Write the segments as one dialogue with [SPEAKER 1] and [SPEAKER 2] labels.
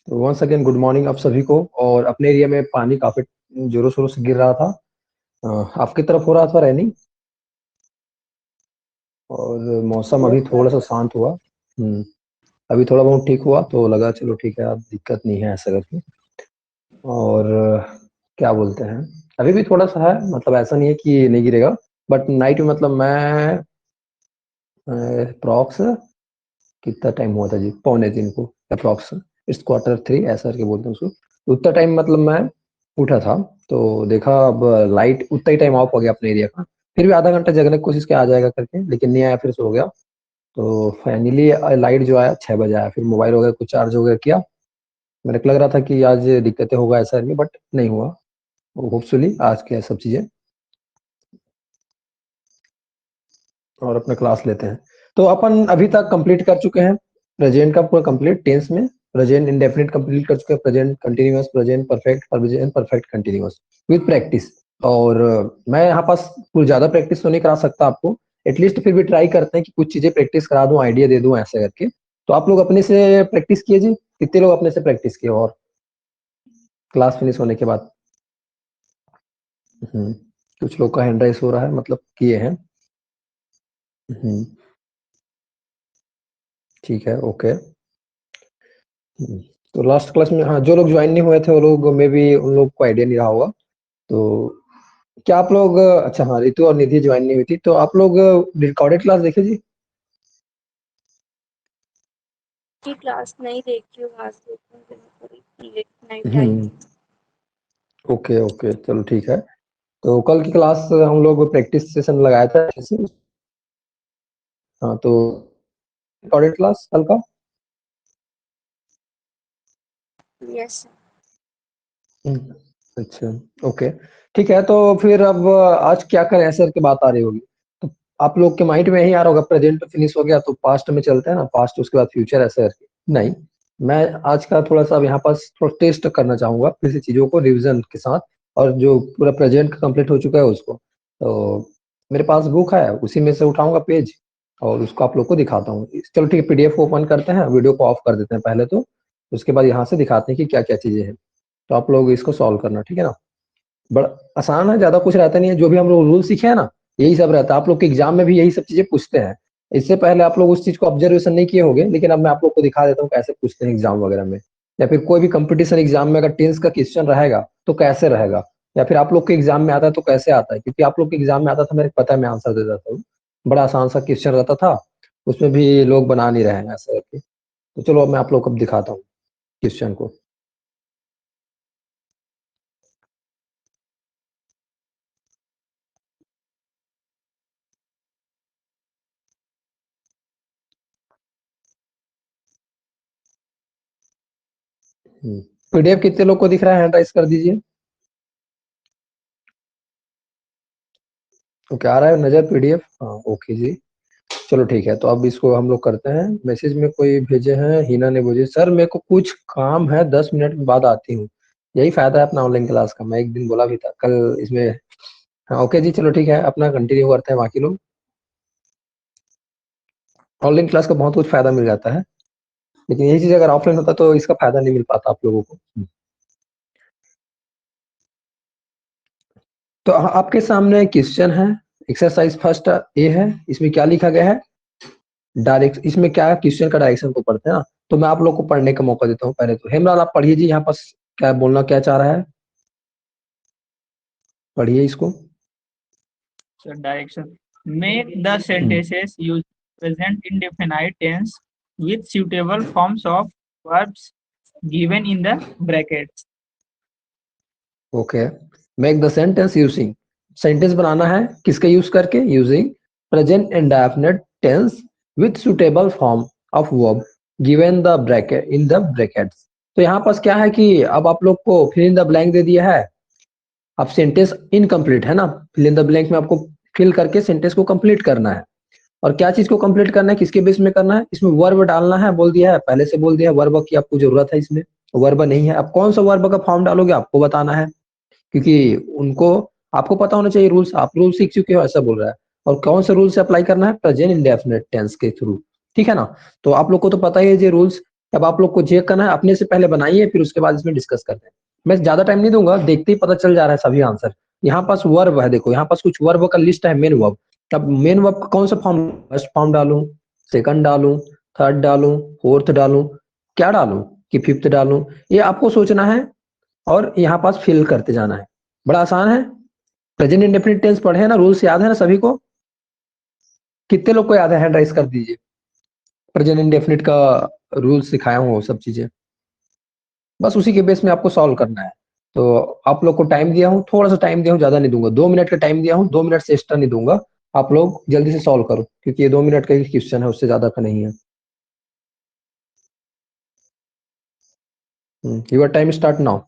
[SPEAKER 1] तो once again good morning आप सभी को। और अपने एरिया में पानी काफी जोरों शोरों से गिर रहा था। आपकी तरफ हो रहा था रैनी? और मौसम अभी थोड़ा सा शांत हुआ। अभी थोड़ा बहुत ठीक हुआ तो लगा चलो ठीक है, अब दिक्कत नहीं है ऐसा करके। और क्या बोलते हैं, अभी भी थोड़ा सा है, मतलब ऐसा नहीं है कि नहीं गिरेगा। बट नाइट में मतलब मैं अप्रॉक्स कितना टाइम हुआ था जी, 2:45 को अप्रॉक्स। इट्स Q3 ऐसा करके बोलते हैं उसको। तो उतना टाइम मतलब मैं उठा था, तो देखा अब लाइट उतना ही टाइम ऑफ हो गया अपने एरिया का। फिर भी आधा घंटा जगने की कोशिश किया आ जाएगा करके, लेकिन नहीं आया, फिर सो गया। तो फाइनली लाइट जो आया 6 बजे आया। फिर मोबाइल वगैरह कुछ चार्ज वगैरह किया। मेरे को लग रहा था कि आज दिक्कतें होगा ऐसा नहीं, बट नहीं हुआ। होपफुली आज क्या सब चीजें। और अपना क्लास लेते हैं। तो अपन अभी तक कंप्लीट कर चुके हैं प्रेजेंट का पूरा कंप्लीट टेंस में। प्रेजेंट इंडेफिनिट कंप्लीट कर चुके हैं, present continuous, present perfect, present perfect continuous with practice. और मैं यहाँ पास कुछ ज्यादा प्रैक्टिस तो नहीं करा सकता आपको, एटलीस्ट फिर भी ट्राई करते हैं कि कुछ चीजें प्रैक्टिस करा दूं, आइडिया दे दूं ऐसे करके। तो आप लोग अपने से प्रैक्टिस किए जी, कितने लोग अपने से प्रैक्टिस किए और क्लास फिनिश होने के बाद? हम्म, कुछ लोग का हैंड राइज हो रहा है, मतलब किए हैं। हम्म, ठीक है, ओके। तो लास्ट क्लास में हाँ, जो लोग ज्वाइन नहीं हुए थे वो लोग में भी उन लोग को आइडिया नहीं रहा होगा। तो क्या आप लोग, अच्छा हाँ, रितु और निधि ज्वाइन नहीं हुई थी, तो आप लोग रिकॉर्डेड क्लास देखे जी?
[SPEAKER 2] की क्लास नहीं देखी हूँ, आज देखूंगी नाइट आई
[SPEAKER 1] हम्म,
[SPEAKER 2] थी।
[SPEAKER 1] ओके ओके, चलो ठीक है। तो कल की क्लास हम लोग प्रैक्टिस सेशन लगाया था ऐसे। हाँ, तो रिकॉर्डेड क्लास कल का।
[SPEAKER 2] यस।
[SPEAKER 1] अच्छा, ओके, ठीक है। तो फिर अब आज क्या करें, सर की बात आ रही होगी। तो आप लोग के माइंड में यही आ रहा होगा, प्रेजेंट तो फिनिश हो गया तो पास्ट में चलते हैं ना, पास्ट उसके बाद फ्यूचर ऐसे करके। नहीं, मैं आज का थोड़ा सा यहाँ पास थोड़ा टेस्ट करना चाहूंगा फिर से चीजों को रिविजन के साथ। और जो पूरा प्रेजेंट कंप्लीट हो चुका है उसको, तो मेरे पास बुक है, उसी में से उठाऊंगा पेज और उसको आप लोग को दिखाता हूँ। चलो ठीक है, पीडीएफ को ओपन करते हैं, वीडियो को ऑफ कर देते हैं पहले तो। उसके बाद यहाँ से दिखाते हैं कि क्या क्या चीजें हैं। तो आप लोग इसको सॉल्व करना, ठीक है ना। बड़ा आसान है, ज्यादा कुछ रहता नहीं है। जो भी हम लोग रूल सीखे हैं ना, यही सब रहता है। आप लोग के एग्जाम में भी यही सब चीजें पूछते हैं। इससे पहले आप लोग उस चीज को ऑब्जर्वेशन नहीं किए होंगे, लेकिन अब मैं आप लोग को दिखा देता हूँ कैसे पूछते हैं एग्जाम वगैरह में। या फिर कोई भी कंपटीशन एग्जाम में अगर टेंस का क्वेश्चन रहेगा तो कैसे रहेगा, या फिर आप लोग के एग्जाम में आता है तो कैसे आता है। क्योंकि आप लोग के एग्जाम में आता था, मेरे को पता है, मैं आंसर दे देता हूँ। बड़ा आसान सा क्वेश्चन रहता था, उसमें भी लोग बना नहीं रहे हैं ऐसा करके। तो चलो अब मैं आप लोग को दिखाता हूँ क्वेश्चन को। पीडीएफ कितने लोग को दिख रहा है, हैंड राइज कर दीजिए। ओके, आ रहा है नजर पीडीएफ? हाँ, ओके जी। चलो ठीक है, तो अब इसको हम लोग करते हैं। मैसेज में कोई भेजे हैं, हिना ने भेजे, सर मेरे को कुछ काम है, 10 मिनट के बाद आती हूँ। यही फायदा है अपना ऑनलाइन क्लास का, मैं एक दिन बोला भी था कल इसमें। हाँ ओके जी, चलो ठीक है, अपना कंटिन्यू करते हैं बाकी लोग। ऑनलाइन क्लास का बहुत कुछ फायदा मिल जाता है, लेकिन यही चीज अगर ऑफलाइन होता तो इसका फायदा नहीं मिल पाता आप लोगों को। तो आपके सामने क्वेश्चन है, एक्सरसाइज फर्स्ट ए है। इसमें क्या लिखा गया है, डायरेक्ट, इसमें क्या है, क्वेश्चन का डायरेक्शन को पढ़ते हैं ना। तो मैं आप लोग को पढ़ने का मौका देता हूँ। पहले तो हेमराज आप पढ़िए जी, यहाँ पास क्या बोलना क्या चाह रहा है, पढ़िए इसको।
[SPEAKER 3] So direction. Make the sentences use present indefinite tense with suitable forms of verbs given in the brackets.
[SPEAKER 1] Okay, make the sentence using, sentence बनाना है किसके यूज करके, using present indefinite tense with suitable form of verb given the bracket in the brackets. तो यहाँ पास क्या है कि अब आप लोग को फिल इन द ब्लैंक दे दिया है। अब सेंटेंस इनकम्प्लीट है ना, फिल इन द ब्लैंक में आपको फिल करके सेंटेंस को कंप्लीट करना है। और क्या चीज को कंप्लीट करना है, किसके बेस में करना है, इसमें वर्ब डालना है, बोल दिया है पहले से, बोल दिया है वर्ब की आपको जरूरत है इसमें। वर्ब नहीं है, अब कौन सा वर्ब का फॉर्म डालोगे आपको बताना है, क्योंकि उनको आपको पता होना चाहिए रूल्स, आप रूल सीख चुके हो ऐसा बोल रहा है। और कौन से रूल से अप्लाई करना है, प्रेजेंट इंडेफिनिट टेंस के थ्रू, ठीक है ना। तो आप लोग को तो पता ही है ये रूल्स। अब आप लोग को चेक करना है, अपने से पहले बनाइए, फिर उसके बाद इसमें डिस्कस करते हैं। मैं ज्यादा टाइम नहीं दूंगा, देखते ही पता चल जा रहा है सभी आंसर। यहाँ पास वर्ब है, देखो यहाँ पास कुछ वर्ब का लिस्ट है, मेन वर्ब। अब मेन वर्ब का कौन सा फॉर्म, फर्स्ट फॉर्म डालूं, सेकंड डालूं, थर्ड डालूं, फोर्थ डालूं, क्या डालूं कि फिफ्थ डालूं, ये आपको सोचना है और यहाँ पास फिल करते जाना है। बड़ा आसान है। प्रेजेंट इंडेफिनिट टेंस पढ़े हैं ना, रूल्स याद है ना सभी को? कितने लोग को याद है? हैंड राइज कर दीजिए। प्रेजेंट इंडेफिनिट का रूल्स सिखाया हूँ वो सब चीजें, बस उसी के बेस में आपको सॉल्व करना है। तो आप लोग को टाइम दिया हूँ, थोड़ा सा टाइम दिया हूँ, ज्यादा नहीं दूंगा, 2 मिनट का टाइम दिया हूँ, 2 मिनट से एक्स्ट्रा नहीं दूंगा। आप लोग जल्दी से सॉल्व करो, क्योंकि ये 2 मिनट का ही क्वेश्चन है, उससे ज्यादा का नहीं है। Your time start now.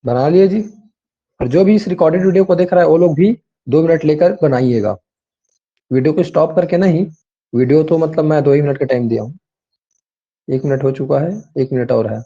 [SPEAKER 1] बना लिए जी? और जो भी इस रिकॉर्डेड वीडियो को देख रहा है वो लोग भी 2 मिनट लेकर बनाइएगा, वीडियो को स्टॉप करके नहीं। वीडियो तो मतलब मैं 2 ही मिनट का टाइम दिया हूँ, 1 मिनट हो चुका है, 1 मिनट और है।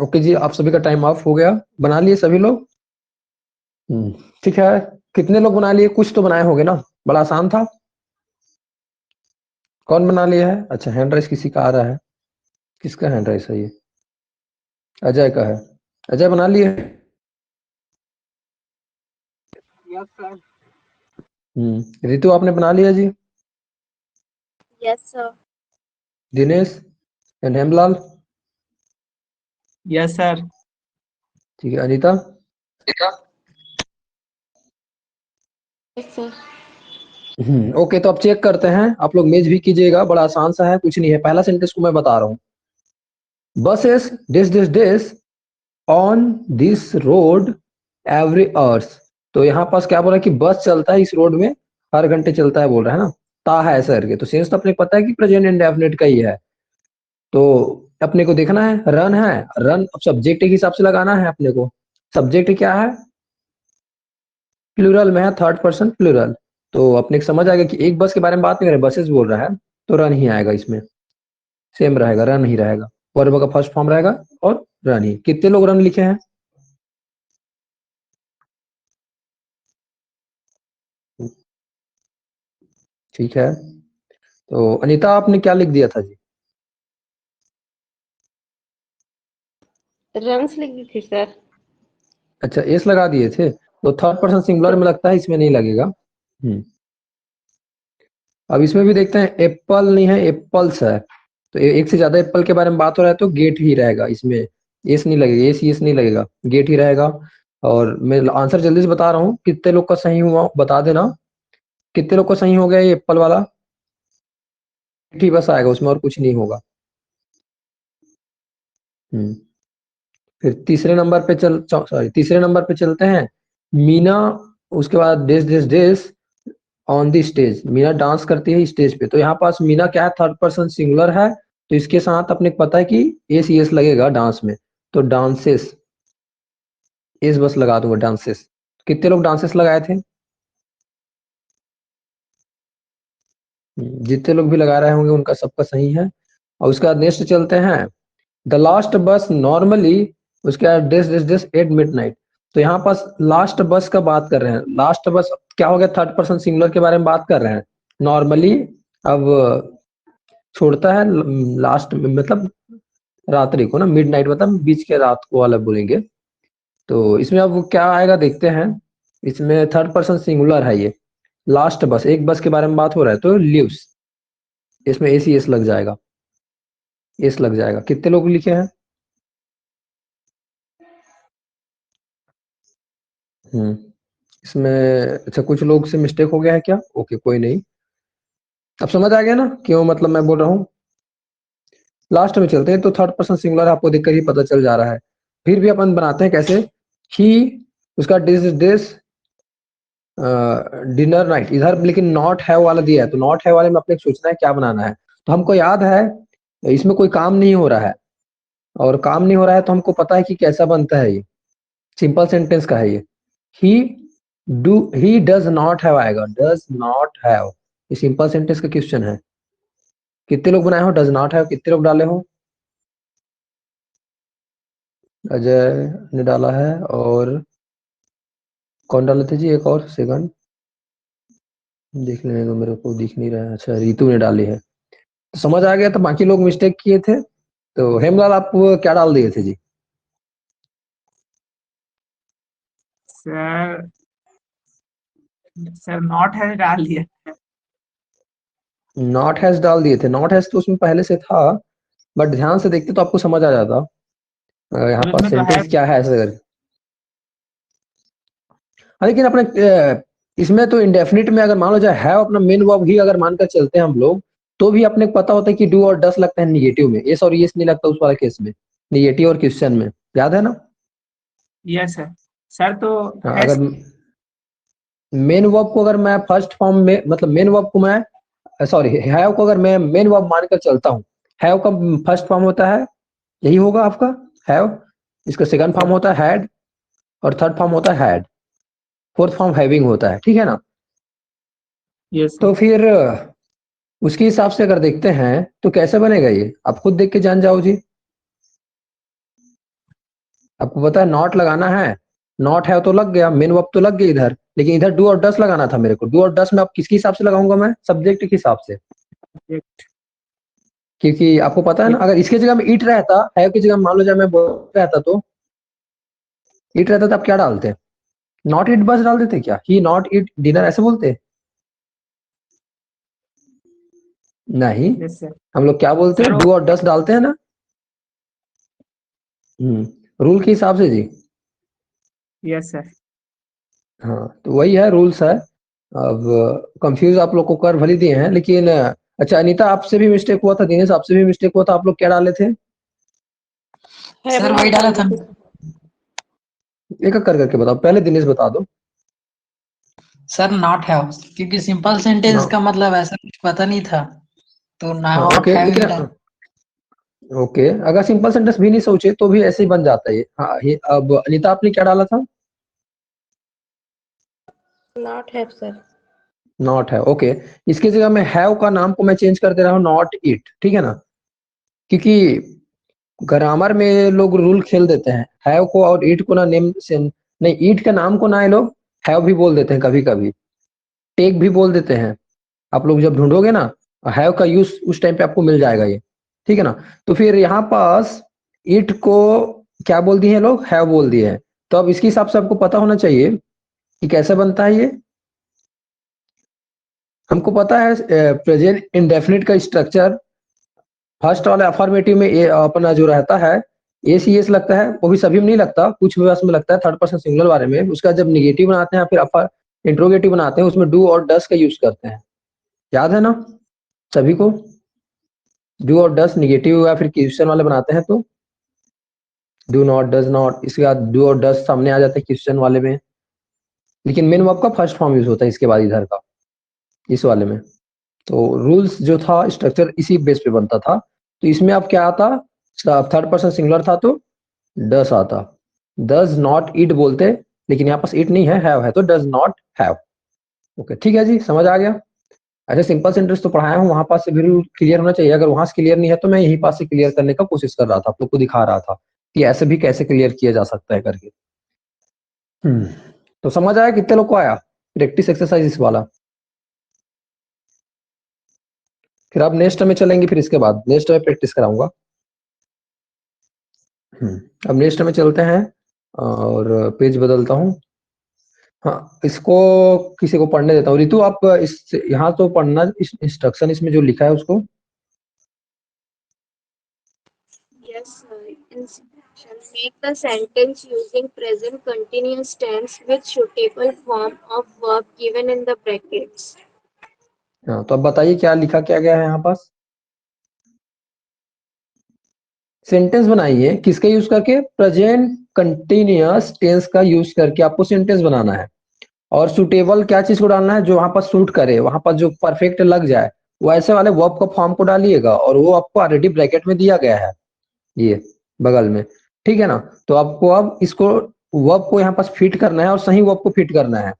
[SPEAKER 1] ओके जी, आप सभी का टाइम ऑफ हो गया। बना लिए सभी लोग? ठीक है। कितने लोग बना लिए? कुछ तो बनाए होंगे ना, बड़ा आसान था। कौन बना लिया है? अच्छा, हैंड राइज किसी का आ रहा है। किसका हैंड राइज है ये? अजय का है। अजय बना लिए?
[SPEAKER 2] Yes sir.
[SPEAKER 1] रितु आपने बना लिया जी?
[SPEAKER 2] Yes sir.
[SPEAKER 1] Dinesh and Hemlal?
[SPEAKER 3] Yes, sir.
[SPEAKER 1] ठीक है। अनीता?
[SPEAKER 2] Yes sir.
[SPEAKER 1] ओके, तो अब चेक करते हैं। आप लोग मेज भी कीजिएगा, बड़ा आसान सा है, कुछ नहीं है। पहला सेंटेंस को मैं बता रहा हूँ। Buses this on this road every hours. तो यहाँ पास क्या बोल रहा है कि बस चलता है इस रोड में, हर घंटे चलता है बोल रहा है ना। ता है ऐसा करके, तो सेंस तो अपने को पता है कि प्रेजेंट इंडेफिनिट का ही है। तो अपने को देखना है, रन है, रन सब्जेक्ट के हिसाब से लगाना है अपने को। सब्जेक्ट क्या है? प्लूरल में है, थर्ड पर्सन प्लूरल। तो अपने को समझ आ गया कि एक बस के बारे में बात नहीं कर रहे, बसेस बोल रहा है, तो रन ही आएगा इसमें। सेम रहेगा, रन ही रहेगा। वर्ब का फर्स्ट फॉर्म रहेगा और रन ही। कितने लोग रन लिखे हैं? ठीक है। तो अनीता आपने क्या लिख दिया था जी?
[SPEAKER 2] रंस लिख दी थी सर।
[SPEAKER 1] अच्छा, एस लगा दिए थे, तो थर्ड पर्सन सिंगुलर में लगता है, इसमें नहीं लगेगा। अब इसमें भी देखते हैं, एप्पल नहीं है, एप्पल्स है। तो एक से ज्यादा एप्पल के बारे में बात हो रहा है तो गेट ही रहेगा इसमें, एस नहीं लगेगा, एस नहीं लगेगा, गेट ही रहेगा। और मैं आंसर जल्दी से बता रहा हूँ, कितने लोग का सही हुआ बता देना। कितने लोग का सही हो गया ये एप्पल वाला? गेट ही बस आएगा उसमें, और कुछ नहीं होगा। फिर तीसरे नंबर पे तीसरे नंबर पे चलते हैं। मीना, उसके बाद देश देश देश, on the stage, Meena dance करती है स्टेज पे। तो यहाँ पास मीना क्या है, थर्ड पर्सन सिंगुलर है, तो इसके साथ अपने को पता है कि एस एस लगेगा डांस में, तो डांसेस, एस बस लगा दूंगा, डांसेस। कितने लोग डांसेस लगाए थे? जितने लोग भी लगा रहे होंगे उनका सबका सही है। और उसके बाद नेक्स्ट चलते हैं, द लास्ट बस नॉर्मली, उसके बाद this this this eight midnight. तो यहाँ पास लास्ट बस का बात कर रहे हैं, लास्ट बस क्या हो गया, थर्ड पर्सन सिंगुलर के बारे में बात कर रहे हैं नॉर्मली। अब छोड़ता है लास्ट में, मतलब रात्रि को ना, मिडनाइट मतलब बीच के रात को वाला बोलेंगे। तो इसमें अब क्या आएगा देखते हैं, इसमें थर्ड पर्सन सिंगुलर है ये, लास्ट बस, एक बस के बारे में बात हो रहा है, तो लिव्स, इसमें एस एस लग जाएगा, एस लग जाएगा। कितने लोग लिखे हैं? इसमें अच्छा कुछ लोग से मिस्टेक हो गया है क्या? ओके कोई नहीं, अब समझ आ गया ना क्यों मतलब मैं बोल रहा हूँ। लास्ट में चलते हैं, तो थर्ड पर्सन सिंगुलर आपको देखकर ही पता चल जा रहा है। फिर भी अपन बनाते हैं कैसे, ही, उसका डिस डिनर नाइट इधर, लेकिन नॉट है वाला दिया है, तो नॉट है वाले में अपने सोचना है क्या बनाना है। तो हमको याद है इसमें कोई काम नहीं हो रहा है, और काम नहीं हो रहा है तो हमको पता है कि कैसा बनता है ये, सिंपल सेंटेंस का है ये। ही ही डज नॉट हैव आएगा, डज नॉट हैव, ये सिंपल सेंटेंस का क्वेश्चन है। कितने लोग बनाए हो डज नॉट हैव, कितने लोग डाले हो? अजय ने डाला है, और कौन डाले थे जी, एक और सेकंड देख लेने दो, मेरे को दिख नहीं रहा है। अच्छा रितु ने डाली है, तो समझ आ गया। तो बाकी लोग मिस्टेक किए थे, तो हेमलाल आप क्या डाल दिए थे जी?
[SPEAKER 3] सर सर नॉट है डाल दिया।
[SPEAKER 1] नॉट हैज डाल दिए थे, नॉट हैज तो उसमें पहले से था, बट ध्यान से देखते तो आपको समझ आ जाता यहाँ
[SPEAKER 3] और
[SPEAKER 1] पर
[SPEAKER 3] उसमें तो है।
[SPEAKER 1] सेंटेंस क्या है ऐसे करके। हाँ, लेकिन अपने इसमें तो इंडेफिनिट में अगर मान लो जाए है अपना मेन वर्ब ही अगर मानकर चलते हैं हम लोग, तो भी अपने को पता होता है कि डू और डस लगता है निगेटिव में, एस और यस नहीं लगता उस वाले केस में, निगेटिव और क्वेश्चन में, याद है ना?
[SPEAKER 3] Yes sir. सर तो
[SPEAKER 1] हाँ,
[SPEAKER 3] है।
[SPEAKER 1] अगर मेन वर्ब को अगर मैं फर्स्ट फॉर्म में, मतलब मेन वर्ब को मैं सॉरी हैव को अगर मैं मेन वर्ब मानकर चलता हूँ, हैव का फर्स्ट फॉर्म होता है, यही होगा आपका हैव, इसका सेकंड फॉर्म होता है हैड, और थर्ड फॉर्म होता है हैड, फोर्थ फॉर्म हैविंग होता है, ठीक है ना?
[SPEAKER 3] यस
[SPEAKER 1] तो फिर उसके हिसाब से अगर देखते हैं तो कैसे बनेगा ये, आप खुद देख के जान जाओ जी। आपको पता है नॉट लगाना है, नॉट है तो लग गया, मेन वर्ब तो लग गया इधर, लेकिन इधर डू और डस लगाना था मेरे को। डू और डस में आप किसके हिसाब से लगाऊंगा मैं? सब्जेक्ट के हिसाब से, क्योंकि आपको पता है ना, अगर इसके जगह में ईट रहता, है की जगह मान लो जब मैं बोल रहता, तो ईट रहता तो आप क्या डालते? नॉट ईट बस डाल देते क्या, ही नॉट ईट डिनर ऐसे बोलते? नहीं,
[SPEAKER 3] यस सर।
[SPEAKER 1] हम लोग क्या बोलते
[SPEAKER 3] सर
[SPEAKER 1] हैं, डू और डस डालते हैं ना। रूल के हिसाब से जी।
[SPEAKER 3] Yes sir.
[SPEAKER 1] हाँ, तो वही है, रूल्स है। अब कंफ्यूज आप लोग को कर भली दिए हैं, लेकिन अच्छा अनीता आपसे भी मिस्टेक हुआ था, दिनेश आपसे भी मिस्टेक हुआ था, आप लोग क्या डाले थे?
[SPEAKER 4] सर वही डाला था।
[SPEAKER 1] एक एक कर करके बताओ, पहले दिनेश बता दो।
[SPEAKER 4] सर नॉट है, क्योंकि सिंपल सेंटेंस
[SPEAKER 1] ना,
[SPEAKER 4] का मतलब ऐसा कुछ पता नहीं था, तो
[SPEAKER 1] हाँ
[SPEAKER 4] नॉट
[SPEAKER 1] ओके,
[SPEAKER 4] है
[SPEAKER 1] लेकिन
[SPEAKER 4] ही डाल।
[SPEAKER 1] ओके अगर सिंपल सेंटेंस भी नहीं सोचे तो भी ऐसे ही बन जाता है ये। हाँ ये, अब अनीता आपने क्या डाला था?
[SPEAKER 2] Not have sir.
[SPEAKER 1] नॉट है, ओके। इसकी जगह में हैव का नाम को मैं चेंज कर दे रहा हूँ नॉट इट, ठीक है ना? क्योंकि ग्रामर में लोग रूल खेल देते हैं, हैव को और ईट को ना नेम से नहीं, ईट के नाम को ना ये लोग हैव भी बोल देते हैं, कभी कभी टेक भी बोल देते हैं। आप लोग जब ढूंढोगे ना, हैव का यूज उस टाइम पे आपको मिल जाएगा ये, ठीक है ना? तो फिर यहाँ पास ईट को क्या बोल दिए हैं लोग, हैव बोल दिए हैं। तो अब इसके हिसाब से आपको पता होना चाहिए कि कैसे बनता है ये। हमको पता है प्रेजेंट इंडेफिनिट का स्ट्रक्चर, फर्स्ट वाले अफर्मेटिव में ये अपना जो रहता है ए सी एस लगता है, वो भी सभी में नहीं लगता, कुछ बस में लगता है थर्ड पर्सन सिंगुलर बारे में। उसका जब निगेटिव बनाते हैं फिर अफर इंट्रोगेटिव बनाते हैं, उसमें डू और डस का यूज करते हैं, याद है ना सभी को? डू और डस निगेटिव या फिर क्वेश्चन वाले बनाते हैं तो डू नॉट, डज नॉट, इसके बाद डू और डस सामने आ जाता है क्वेश्चन वाले में, लेकिन मेन वर्ब का फर्स्ट फॉर्म यूज होता है इसके बाद इधर का। इस वाले में। तो रूल्स जो था, स्ट्रक्चर इसी बेस पे बनता था। तो इसमें अब क्या आता, थर्ड पर्सन सिंगुलर था तो डस आता, डज नॉट ईट बोलते, लेकिन यहाँ पास ईट नहीं है, हैव है, तो डज नॉट हैव। ओके, ठीक है जी, समझ आ गया। ऐसे सिंपल सेंटेंस तो पढ़ाया हूँ, वहां पास से बिल्कुल क्लियर होना चाहिए। अगर वहां से क्लियर नहीं है तो मैं यही पास से क्लियर करने का कोशिश कर रहा था, आप लोग को दिखा रहा था कि ऐसे भी कैसे क्लियर किया जा सकता है करके। तो समझ आया, कितने लोग को आया प्रैक्टिस एक्सरसाइज इस वाला? फिर आप नेक्स्ट में चलेंगे, फिर इसके बाद नेक्स्ट में प्रैक्टिस कराऊंगा। अब नेक्स्ट में चलते हैं और पेज बदलता हूँ। हाँ, इसको किसी को पढ़ने देता हूँ। रितु, आप इस यहाँ तो पढ़ना, इस इंस्ट्रक्शन इसमें जो लिखा है उसको।
[SPEAKER 2] Yes, sir. Instruction. Make the sentence using present continuous tense with suitable form of verb given in the brackets.
[SPEAKER 1] हाँ, तो अब बताइए क्या लिखा, क्या गया है यहाँ पास। सेंटेंस बनाइए, किसके यूज करके, प्रेजेंट कंटिन्यूअस टेंस का यूज करके आपको सेंटेंस बनाना है। और सुटेबल क्या चीज को डालना है, जो वहां पर सूट करे, वहां पर जो परफेक्ट लग जाए, वो ऐसे वाले वर्ब का फॉर्म को डालिएगा। और वो आपको ऑलरेडी ब्रैकेट में दिया गया है, ये बगल में, ठीक है ना। तो आपको अब इसको वर्ब को यहाँ पास फिट करना है और सही वर्ब को फिट करना है,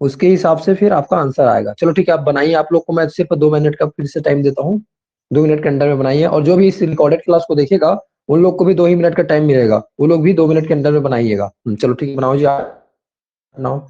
[SPEAKER 1] उसके हिसाब से फिर आपका आंसर आएगा। चलो ठीक है, आप बनाइए। आप लोग को मैं सिर्फ 2 मिनट का फिर से टाइम देता हूँ, 2 मिनट के अंदर में बनाइए। और जो भी इस रिकॉर्डेड क्लास को देखेगा उन लोग को भी 2 ही मिनट का टाइम मिलेगा, वो लोग भी 2 मिनट के अंदर में बनाइएगा। चलो ठीक है, बनाओ जी, आप बनाओ।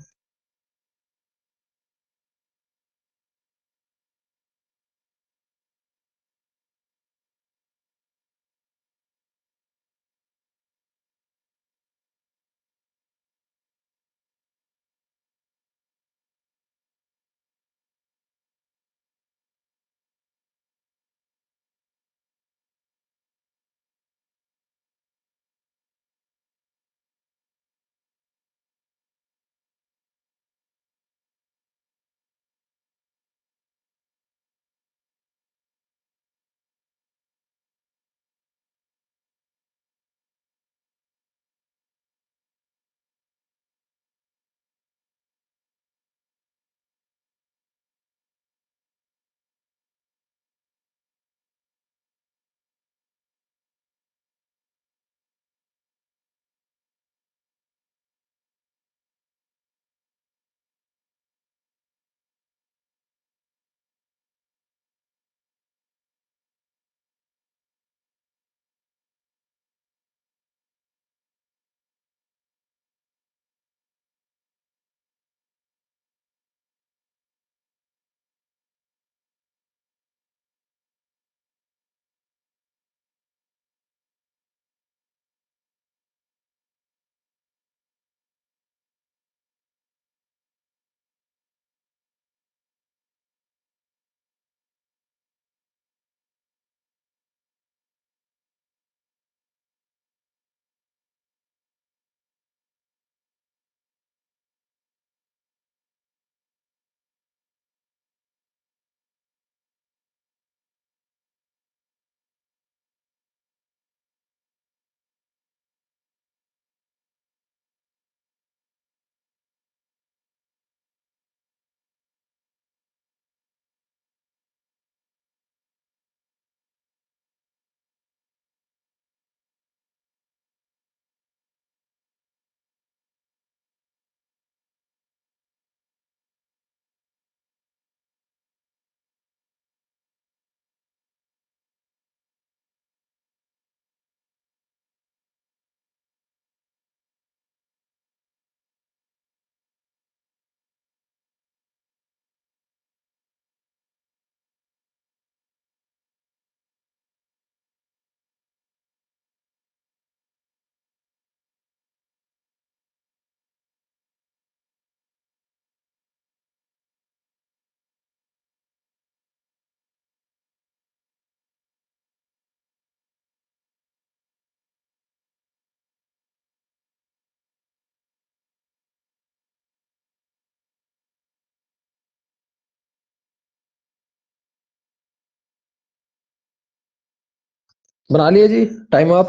[SPEAKER 1] बना लिए जी, टाइम अप।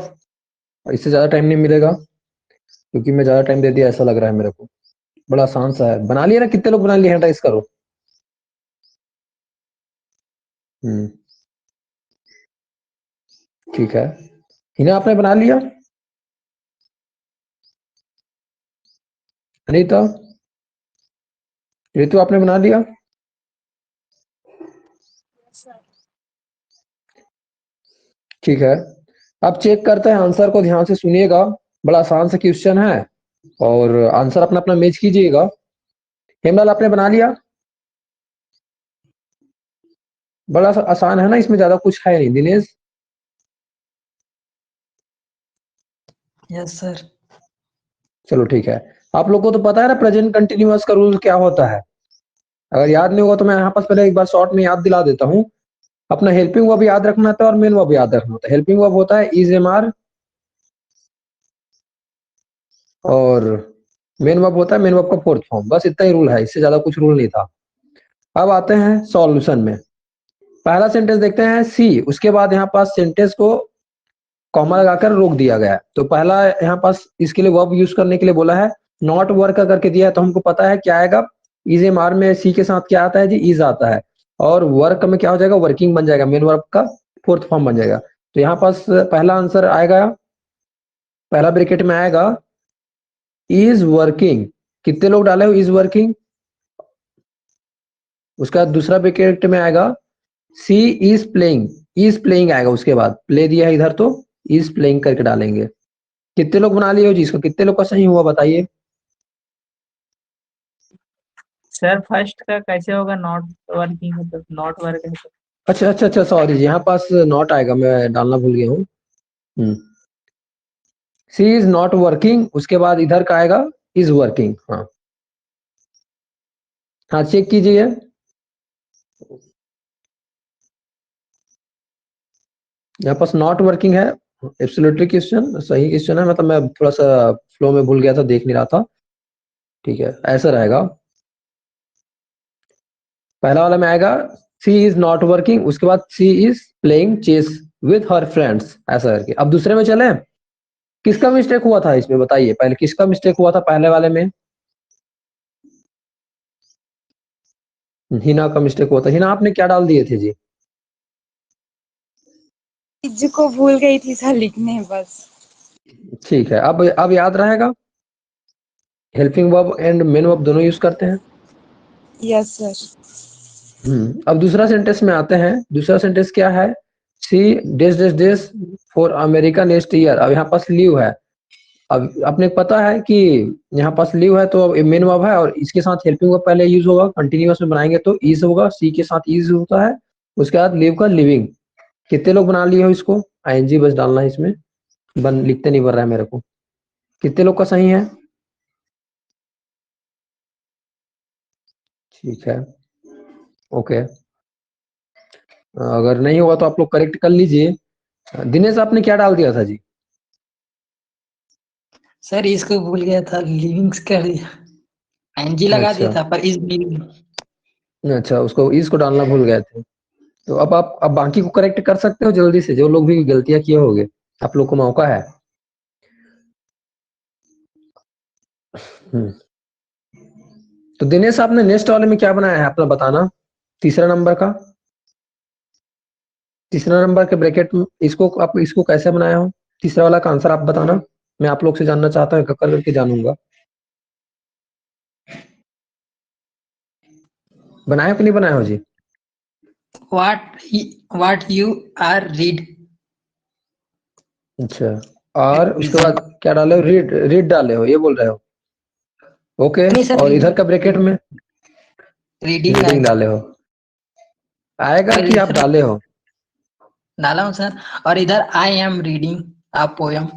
[SPEAKER 1] इससे ज्यादा टाइम नहीं मिलेगा, क्योंकि मैं ज्यादा टाइम दे दिया ऐसा लग रहा है मेरे को। बड़ा आसान सा है, बना लिया ना? कितने लोग बना लिए? हैंड राइज करो। ठीक है, हिना आपने बना लिया? अनीता, ऋतु आपने बना लिया?
[SPEAKER 2] Yes, sir.
[SPEAKER 1] ठीक है, अब चेक करते हैं आंसर को, ध्यान से सुनिएगा, बड़ा आसान सा क्वेश्चन है और आंसर अपना अपना मैच कीजिएगा। हेमलाल आपने बना लिया? बड़ा आसान है ना, इसमें ज्यादा कुछ है नहीं। दिनेश?
[SPEAKER 4] Yes sir.
[SPEAKER 1] चलो ठीक है, आप लोग को तो पता है ना प्रेजेंट कंटिन्यूअस का रूल क्या होता है? अगर याद नहीं होगा तो मैं यहाँ पास पहले एक बार शॉर्ट में याद दिला देता हूँ। अपना हेल्पिंग वर्ब याद रखना था और मेन वर्ब याद रखना होता है। हेल्पिंग वर्ब होता है इज, एम, आर, और मेन वर्ब होता है मेन वर्ब का फोर्थ फॉर्म। बस इतना ही रूल है, इससे ज्यादा कुछ रूल नहीं था। अब आते हैं सॉल्यूशन में। पहला सेंटेंस देखते हैं सी, उसके बाद यहाँ पास सेंटेंस को कॉमा लगाकर रोक दिया गया है। तो पहला यहाँ पास इसके लिए वर्ब यूज करने के लिए बोला है, नॉट वर्क करके दिया है, तो हमको पता है क्या आएगा। इज, एम, आर में सी के साथ क्या आता है जी? इज आता है। और वर्क में क्या हो जाएगा? वर्किंग बन जाएगा, मेन वर्ब का फोर्थ फॉर्म बन जाएगा। तो यहाँ पास पहला आंसर आएगा, पहला ब्रैकेट में आएगा इज वर्किंग। कितने लोग डाले हो इज वर्किंग? उसका दूसरा ब्रैकेट में आएगा सी इज प्लेइंग। इज प्लेइंग आएगा, उसके बाद प्ले दिया है इधर तो इज प्लेइंग करके डालेंगे। कितने लोग बना लिए हो जी इसको? कितने लोग का सही हुआ बताइए?
[SPEAKER 3] सर फर्स्ट का कैसे होगा? नॉट वर्किंग है तो नॉट वर्क है तो।
[SPEAKER 1] अच्छा अच्छा अच्छा, सॉरी जी, यहाँ पास नॉट आएगा, मैं डालना भूल गया हूँ। सी इज नॉट वर्किंग, उसके बाद इधर का आएगा इज वर्किंग। हाँ हाँ, चेक कीजिए। यहाँ पास नॉट वर्किंग है। एब्सोल्युटली क्वेश्चन सही क्वेश्चन है, मतलब मैं थोड़ा सा फ्लो में भूल गया था, देख नहीं रहा था। ठीक है, ऐसा रहेगा। पहला वाला में आएगा सी इज नॉट वर्किंग, उसके बाद she is playing chess with her friends, ऐसा करके। अब दूसरे में चले, किसका मिस्टेक हुआ था इसमें बताइए? पहले किसका मिस्टेक हुआ था पहले वाले में? हिना का मिस्टेक हुआ था। हिना आपने क्या डाल दिए थे जी?
[SPEAKER 5] इज को भूल गई थी सर लिखने बस।
[SPEAKER 1] ठीक है, अब याद रहेगा। Helping verb and main verb दोनों यूज करते हैं।
[SPEAKER 5] Yes sir.
[SPEAKER 1] अब दूसरा सेंटेंस में आते हैं। दूसरा सेंटेंस क्या है? सी डेस डेस डेस फॉर अमेरिका नेक्स्ट ईयर। अब यहाँ पास लीव है। अब अपने को पता है कि यहाँ पास लीव है, तो मेन वर्ब है और इसके साथ हेल्पिंग वर्ब पहले यूज होगा। कंटिन्यूअस में बनाएंगे तो इज होगा, सी के साथ इज होता है, उसके बाद लीव का लिविंग। कितने लोग बना लिए हो इसको? आईएनजी बस डालना है इसमें, लिखते नहीं बन रहा है मेरे को। कितने लोग का सही है? ठीक है, ओके। अगर नहीं होगा तो आप लोग करेक्ट कर लीजिए। दिनेश आपने क्या डाल दिया था जी?
[SPEAKER 4] सर इसको भूल गया था, लिविंग्स कर दिया, एनजी लगा दिया
[SPEAKER 1] अच्छा
[SPEAKER 4] था पर इज लिविंग।
[SPEAKER 1] अच्छा, उसको इसको डालना भूल गए थे। तो अब आप अब बाकी को करेक्ट कर सकते हो जल्दी से, जो लोग भी गलतियां किए होंगे, आप लोग को मौका है। हम्म, तो दिनेश आपने नेक्स्ट वाले में क्या बनाया है अपना बताना, तीसरा नंबर का। तीसरा नंबर के ब्रैकेट में इसको आप इसको कैसे बनाया हो? तीसरा वाला का आंसर आप बताना, मैं आप लोग से जानना चाहता हूँ, कर करके जानूंगा। बनाया कि नहीं बनाया हो जी?
[SPEAKER 4] What you are read.
[SPEAKER 1] अच्छा, और उसके बाद क्या डाले हो? रीड, रीड डाले हो, ये बोल रहे हो? ओके,
[SPEAKER 4] नहीं सर,
[SPEAKER 1] और इधर का ब्रैकेट में
[SPEAKER 4] रीडिंग
[SPEAKER 1] रीडिंग डाले हो, आएगा
[SPEAKER 4] और
[SPEAKER 1] कि आप
[SPEAKER 4] इधर
[SPEAKER 1] डाले हो?
[SPEAKER 4] डाला हूँ सर, और इधर I am reading a poem.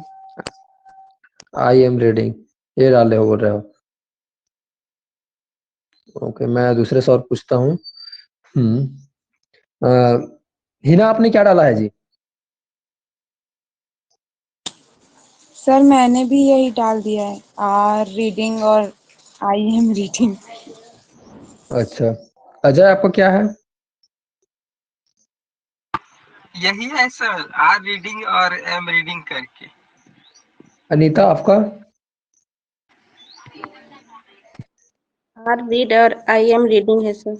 [SPEAKER 1] I am reading, ये डाले हो बोल रहे हो? ओके, मैं दूसरे से और पूछता हूँ। अ, हिना आपने क्या डाला है जी?
[SPEAKER 5] सर मैंने भी यही डाल दिया है, आर रीडिंग और आई एम रीडिंग।
[SPEAKER 1] अच्छा, अजय आपका क्या है?
[SPEAKER 6] यही है सर, आर रीडिंग और एम रीडिंग करके।
[SPEAKER 1] अनीता आपका?
[SPEAKER 7] आर रीड और आई एम रीडिंग है सर।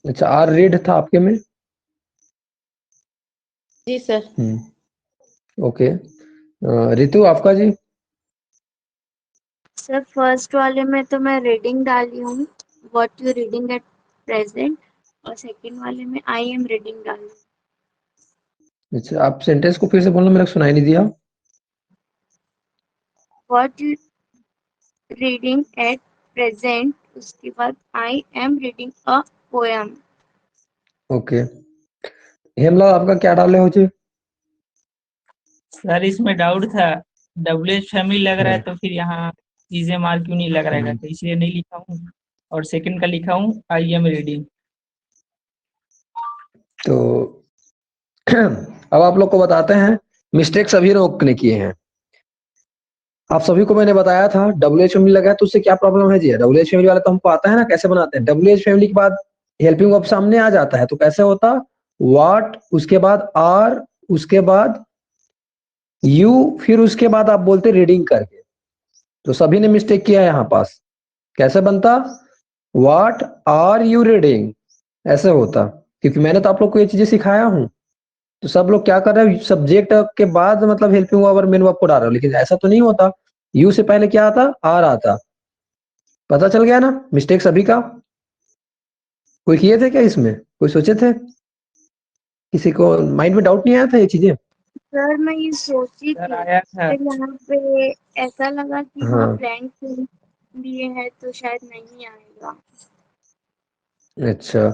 [SPEAKER 1] अच्छा, आर रीड था आपके में।
[SPEAKER 7] जी सर।
[SPEAKER 1] ओके, रितु आपका जी।
[SPEAKER 2] सर फर्स्ट वाले में तो मैं रीडिंग डाली हूँ, what you reading at present, और सेकंड वाले में आई एम रीडिंग डाली।
[SPEAKER 1] अच्छा, आप सेंटेंस को फिर से बोलना, मेरे को सुनाई नहीं दिया।
[SPEAKER 2] What you reading at present, उसके बाद I am reading a poem.
[SPEAKER 1] Okay, Hemla आपका क्या डाले हो जी।
[SPEAKER 3] सर इसमें डाउट था, WH फैमिली लग रहा है तो फिर यहाँ चीजें मार क्यों नहीं लग रहा है, तो इसलिए नहीं लिखा हूँ। और सेकंड का लिखा हूँ आई एम रीडिंग।
[SPEAKER 1] तो अब आप लोग को बताते हैं, मिस्टेक सभी लोग ने किए हैं। आप सभी को मैंने बताया था WH फैमिली लगा है तो उससे क्या प्रॉब्लम है जी। WH फैमिली वाला तो हमको आता है ना कैसे बनाते हैं। WH फैमिली के बाद हेल्पिंग वर्ब सामने आ जाता है तो कैसे होता, व्हाट, उसके बाद आर, उसके बाद यू, फिर उसके बाद आप बोलते रीडिंग करके। तो सभी ने मिस्टेक किया है यहाँ पास। कैसे बनता, व्हाट आर यू रीडिंग, ऐसे होता। क्योंकि मैंने तो आप लोग को ये चीजें सिखाया हूँ। तो सब लोग क्या कर रहे हैं, सब्जेक्ट के बाद मतलब हेल्पिंग वर्ब और मेन वर्ब को डाल रहे हो, लेकिन ऐसा तो नहीं होता। यू से पहले क्या आता, आर आता। पता चल गया ना मिस्टेक सभी का। कोई किए थे क्या इसमें, कोई सोचे थे, किसी को माइंड में डाउट नहीं आया था ये चीजें।
[SPEAKER 2] सर मैं ये सोची
[SPEAKER 3] सर
[SPEAKER 2] थी,
[SPEAKER 3] आया था।
[SPEAKER 2] फिर यहाँ पे ऐसा लगा कि हाँ
[SPEAKER 1] हाँ,
[SPEAKER 2] ब्लैंक दिए हैं तो शायद नहीं आएगा।
[SPEAKER 1] अच्छा,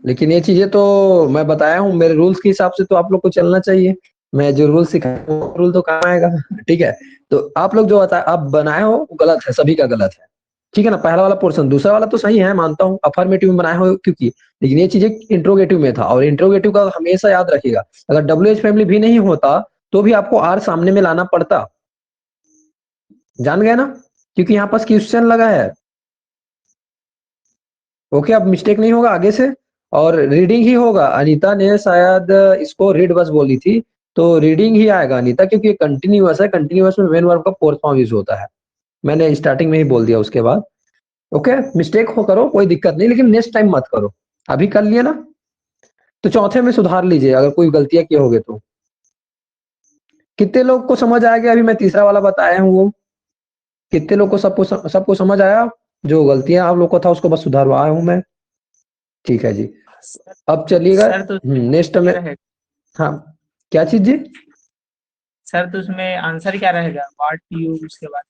[SPEAKER 1] लेकिन ये चीजें तो मैं बताया हूँ, मेरे रूल्स के हिसाब से तो आप लोग को चलना चाहिए। मैं जो रूल सिखाया हूँ वो रूल तो काम आएगा। ठीक है, तो आप लोग जो आप बनाए हो वो गलत है, सभी का गलत है। ठीक है ना, पहला वाला पोर्शन, दूसरा वाला तो सही है मानता हूँ, अफर्मेटिव में बनाए हो क्योंकि, लेकिन ये चीजें इंट्रोगेटिव में था, और इंट्रोगेटिव का हमेशा याद रखिएगा, अगर WH फैमिली भी नहीं होता तो भी आपको आर सामने में लाना पड़ता। जान गए ना, क्योंकि यहाँ पास क्वेश्चन लगा है। ओके, अब मिस्टेक नहीं होगा आगे से। और रीडिंग ही होगा, अनीता ने शायद इसको रीड बस बोली थी, तो रीडिंग ही आएगा अनीता, क्योंकि कंटिन्यूअस है, कंटिन्यूअस में मेन वर्ब का फोर्थ फॉर्म यूज होता है। मैंने स्टार्टिंग में ही बोल दिया उसके बाद। ओके, मिस्टेक हो करो कोई दिक्कत नहीं, लेकिन नेक्स्ट टाइम मत करो। अभी कर लिया ना, तो चौथे में सुधार लीजिए अगर कोई गलतियां किए होगे तो। कितने लोग को समझ आ गया अभी मैं तीसरा वाला बताया हूँ वो, कितने लोग को सबको समझ आया, जो गलतियां आप लोग को था उसको बस सुधारवाया हूं मैं। ठीक है जी, अब चलिएगा
[SPEAKER 3] सर तो
[SPEAKER 1] नेक्स्ट
[SPEAKER 3] क्या
[SPEAKER 1] में।
[SPEAKER 3] रहेगा?
[SPEAKER 1] हाँ, क्या चीज जी।
[SPEAKER 3] सर तो उसमें आंसर क्या रहेगा, व्हाट यू उसके बाद?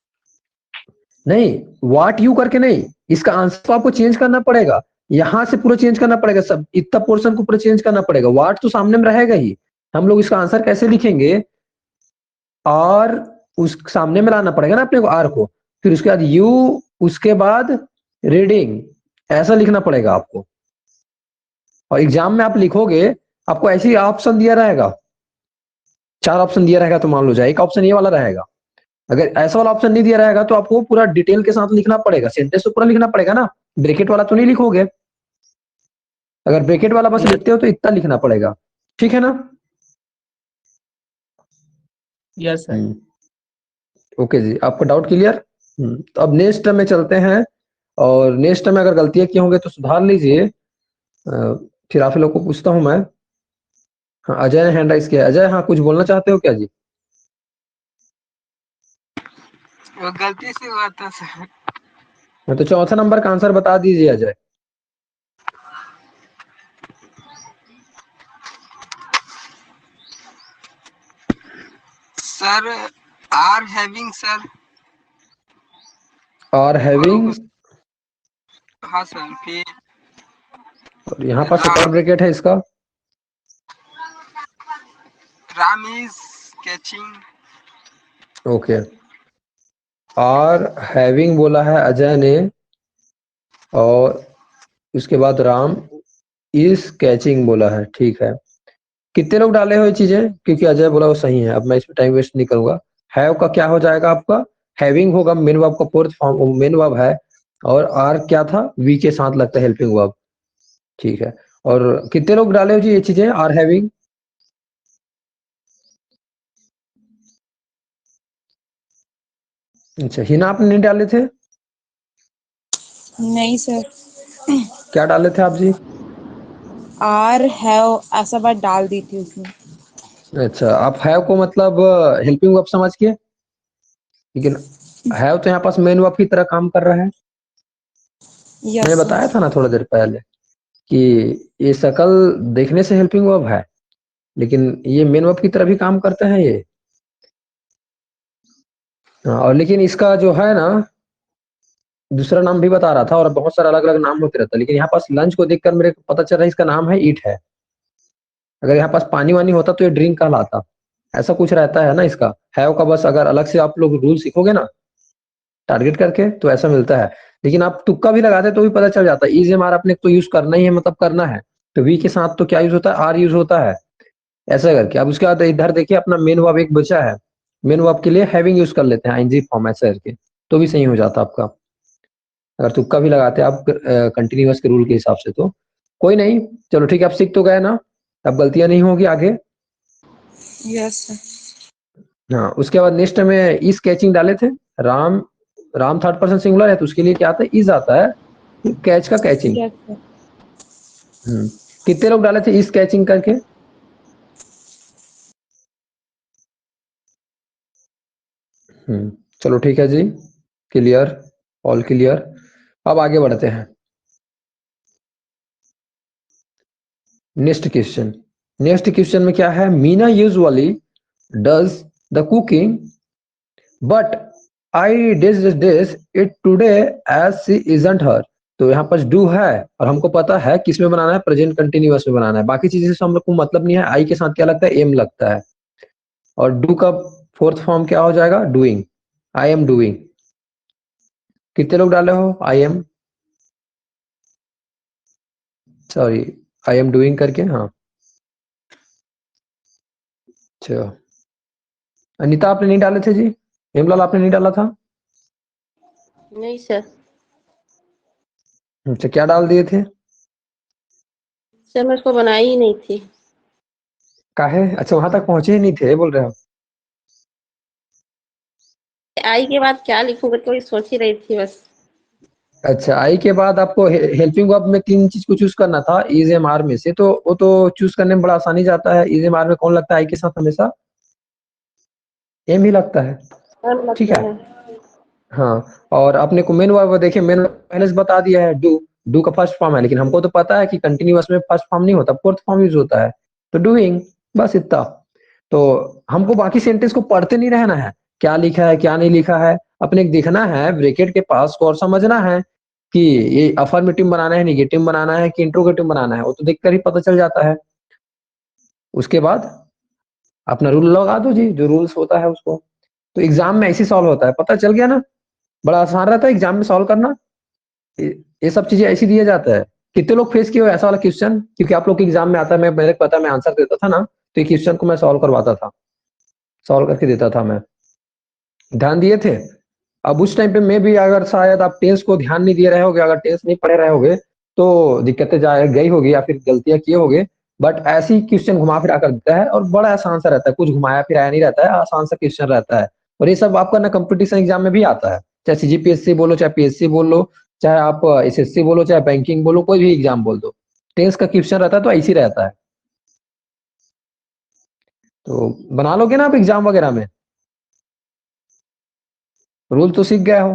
[SPEAKER 1] नहीं, व्हाट यू करके नहीं, इसका आंसर तो आपको चेंज करना पड़ेगा। यहां से पूरा चेंज करना पड़ेगा, सब इतना पोर्शन को पूरा चेंज करना पड़ेगा। व्हाट तो सामने में रहेगा ही, हम लोग इसका आंसर कैसे लिखेंगे, और उस सामने में लाना पड़ेगा ना अपने को आर को, फिर उसके बाद यू, उसके बाद रीडिंग, ऐसा लिखना पड़ेगा आपको। और एग्जाम में आप लिखोगे, आपको ऐसे ही ऑप्शन दिया रहेगा, 4 ऑप्शन दिया रहेगा तो मान लो जाए एक ऑप्शन ये वाला रहेगा। अगर ऐसा वाला ऑप्शन नहीं दिया रहेगा तो आपको पूरा डिटेल के साथ लिखना पड़ेगा, सेंटेंस तो पूरा लिखना पड़ेगा ना, ब्रैकेट वाला तो नहीं लिखोगे। अगर ब्रैकेट वाला बस लिखते हो तो इतना लिखना पड़ेगा। ठीक है ना।
[SPEAKER 3] Yes sir.
[SPEAKER 1] ओके जी, आपका डाउट क्लियर। तो अब नेक्स्ट में चलते हैं, और नेक्स्ट में अगर गलतियां की होंगे तो सुधार लीजिए। फिर आप लोग को पूछता हूं मैं। हाँ, अजय ने हैंड राइज किया। अजय, हाँ कुछ बोलना चाहते हो क्या जी।
[SPEAKER 6] वो गलती से हुआ था सर।
[SPEAKER 1] हाँ, तो चौथा नंबर का आंसर बता दीजिए Ajay.
[SPEAKER 6] Sir are having sir.
[SPEAKER 1] और
[SPEAKER 6] और
[SPEAKER 1] हैविंग,
[SPEAKER 6] हाँ सर, फिर
[SPEAKER 1] और यहाँ पास एक और
[SPEAKER 6] राम
[SPEAKER 1] ब्रैकेट है इसका।
[SPEAKER 6] Ram is catching.
[SPEAKER 1] ओके, और हैविंग बोला है अजय ने, और उसके बाद राम इज कैचिंग बोला है। ठीक है, कितने लोग डाले हुए चीजें, क्योंकि अजय बोला वो सही है, अब मैं इसमें टाइम वेस्ट नहीं करूंगा। हैव का क्या हो जाएगा आपका, हैविंग होगा, मेन वर्ब का फोर्थ फॉर्म मेन वर्ब है, और आर क्या था, वी के साथ लगता है हेल्पिंग वर्ब। ठीक है, और कितने लोग डाले हो जी ये चीजें, आर हैविंग। अच्छा, हिना आपने नहीं डाले थे।
[SPEAKER 5] नहीं सर,
[SPEAKER 1] क्या डाले थे आप जी?
[SPEAKER 5] आर हैव ऐसा बात डाल दी थी उसमें।
[SPEAKER 1] अच्छा, आप हैव को मतलब हेल्पिंग वर्ब समझ के, लेकिन हैव तो यहाँ पास मेन वर्ब की तरह काम कर रहा है। मैंने
[SPEAKER 5] यस
[SPEAKER 1] बताया
[SPEAKER 5] सर।
[SPEAKER 1] था ना थोड़ा देर पहले कि ये शकल देखने से हेल्पिंग वर्ब है, लेकिन ये मेन वर्ब की तरह भी काम करते हैं ये। और लेकिन इसका जो है ना दूसरा नाम भी बता रहा था, और बहुत सारा अलग अलग नाम होते रहता है, लेकिन यहाँ पास लंच को देखकर मेरे को पता चल रहा है इसका नाम है ईट है। अगर यहाँ पास पानी वानी होता तो ये ड्रिंक कहलाता, ऐसा कुछ रहता है ना इसका। हैव का बस अगर अलग से आप लोग रूल सीखोगे ना टारगेट करके तो ऐसा मिलता है, लेकिन आप तुक्का भी लगाते तो भी पता चल जाता है। इज एम आर अपने तो यूज करना ही है, मतलब करना है, तो वी के साथ तो क्या यूज होता है, आर यूज होता है, ऐसा करके। अब उसके बाद इधर देखिए अपना मेन वर्ब एक बचा है, मेन वर्ब के लिए हैविंग यूज कर लेते हैं आईएनजी फॉर्म ऐसा करके, तो भी सही हो जाता आपका। अगर तुक्का भी लगाते आप कंटिन्यूअस के रूल के हिसाब से तो कोई नहीं। चलो ठीक है, आप सीख तो गए ना, अब गलतियां नहीं होगी आगे।
[SPEAKER 5] Yes sir.
[SPEAKER 1] हाँ, उसके बाद नेक्स्ट में इज कैचिंग डाले थे। Ram, Ram third person singular है तो उसके लिए क्या आता है, इज आता है, कैच का कैचिंग।
[SPEAKER 5] Yes sir.
[SPEAKER 1] कितने लोग डाले थे इज कैचिंग करके? चलो ठीक है जी, क्लियर, ऑल क्लियर। अब आगे बढ़ते हैं नेक्स्ट क्वेश्चन। नेक्स्ट क्वेश्चन में क्या है, Meena usually does the cooking but I did it today as she isn't here. तो यहाँ पर डू है और हमको पता है किस में बनाना है, प्रेजेंट कंटिन्यूअस में बनाना है, बाकी चीजें से हम लोग को मतलब नहीं है। आई के साथ क्या लगता है, एम लगता है, और डू का फोर्थ फॉर्म क्या हो जाएगा, डूइंग। I am doing. कितने लोग डाले हो I am, sorry I am doing करके? हाँ अच्छा, अनीता आपने नहीं डाले थे जी, हेमलाल आपने नहीं डाला था?
[SPEAKER 7] नहीं सर।
[SPEAKER 1] अच्छा, क्या डाल दिए थे?
[SPEAKER 7] सर मैं उसको बनाई ही नहीं थी।
[SPEAKER 1] काहे? अच्छा, वहां तक पहुंचे ही नहीं थे बोल रहे हो?
[SPEAKER 7] आई के बाद क्या लिखूंगा तो सोच ही रही थी बस।
[SPEAKER 1] अच्छा, आई के बाद आपको हेल्पिंग वर्ब में तीन चीज को चूज करना था इज एम आर में से, तो वो तो चूज करने में बड़ा आसानी जाता है। इज एम आर में कौन लगता है आई के साथ, हमेशा एम ही लगता है,
[SPEAKER 7] सर
[SPEAKER 1] ठीक
[SPEAKER 7] लगता
[SPEAKER 1] है।
[SPEAKER 7] है।
[SPEAKER 1] हाँ, और अपने को मेन वर्ब देखिए, मेन वर्ब पहले से बता दिया है, डू। डू का फर्स्ट फॉर्म है, लेकिन हमको तो पता है कि कंटिन्यूअस में फर्स्ट फॉर्म नहीं होता, फोर्थ फॉर्म यूज होता है, तो डूइंग, बस इतना। तो हमको बाकी सेंटेंस को पढ़ते नहीं रहना है, क्या लिखा है क्या नहीं लिखा है, अपने देखना है ब्रैकेट के पास को, और समझना है कि ये अफर्मेटिव बनाना है, निगेटिव बनाना है कि इंट्रोगेटिव बनाना है, वो तो देखकर ही पता चल जाता है। उसके बाद अपना रूल लगा दो जी, जो रूल्स होता है उसको। तो एग्जाम में ऐसे सॉल्व होता है, पता चल गया ना, बड़ा आसान रहता है एग्जाम में सॉल्व करना। ये सब चीजें ऐसी दिया जाता है। कितने लोग फेस किए हो ऐसा वाला क्वेश्चन, क्योंकि आप लोग के एग्जाम में आता है, मैं मेरे को पता है, मैं आंसर देता था ना, तो ये क्वेश्चन को मैं सॉल्व करवाता था, सॉल्व करके देता था मैं। ध्यान दिए थे? अब उस टाइम पे मैं भी, अगर शायद आप टेंस को ध्यान नहीं दिए रहे होगे, अगर टेंस नहीं पढ़े रहे होगे तो दिक्कतें जाए गई होगी या फिर गलतियां किए होगे। बट ऐसी क्वेश्चन घुमा फिरा कर देता है, और बड़ा आसान सा रहता है, कुछ घुमाया फिराया नहीं रहता है, आसान सा क्वेश्चन रहता है। और ये सब आपका ना कंपटीशन एग्जाम में भी आता है, चाहे सीजीपीएससी बोलो, चाहे पीएससी बोल लो, चाहे आप एसएससी बोलो, चाहे बैंकिंग बोलो, कोई भी एग्जाम बोल दो, टेंस का क्वेश्चन रहता है तो ऐसी रहता है। तो बना लोगे ना आप एग्जाम वगैरह में, रूल तो सीख गए हो।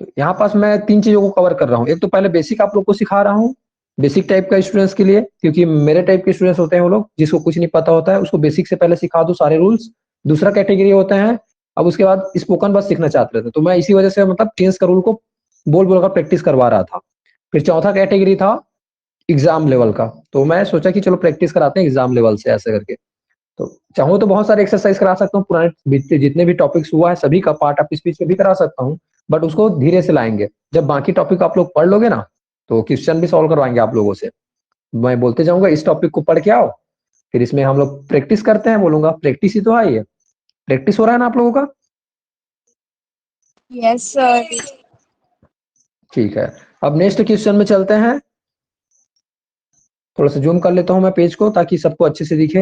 [SPEAKER 1] तो यहाँ पास मैं तीन चीजों को कवर कर रहा हूँ। एक तो पहले बेसिक आप लोग को सिखा रहा हूँ, बेसिक टाइप का स्टूडेंट्स के लिए, क्योंकि मेरे टाइप के स्टूडेंट्स होते हैं वो लोग जिसको कुछ नहीं पता होता है, उसको बेसिक से पहले सिखा दो सारे रूल्स। दूसरा कैटेगरी होते हैं, अब उसके बाद स्पोकन बस सीखना चाहते थे, तो मैं इसी वजह से मतलब टेंस का रूल को बोल बोल कर प्रैक्टिस करवा रहा था। फिर चौथा कैटेगरी था एग्जाम लेवल का, तो मैं सोचा कि चलो प्रैक्टिस कराते हैं एग्जाम लेवल से ऐसे करके। तो चाहूँ तो बहुत सारे एक्सरसाइज करा सकता हूँ, पुराने जितने भी टॉपिक्स हुआ है सभी का पार्ट ऑफ स्पीच पे भी करा सकता हूँ, बट उसको धीरे से लाएंगे। जब बाकी टॉपिक आप लोग पढ़ लोगे ना, तो क्वेश्चन भी सॉल्व करवाएंगे आप लोगों से। मैं बोलते जाऊंगा इस टॉपिक को पढ़ के आओ, फिर इसमें हम लोग प्रैक्टिस करते हैं, बोलूंगा प्रैक्टिस ही तो है ये। प्रैक्टिस हो रहा है ना आप लोगों का?
[SPEAKER 5] Yes sir.
[SPEAKER 1] ठीक है, अब नेक्स्ट क्वेश्चन में चलते हैं। थोड़ा सा जूम कर लेता हूँ मैं पेज को ताकि सबको अच्छे से दिखे।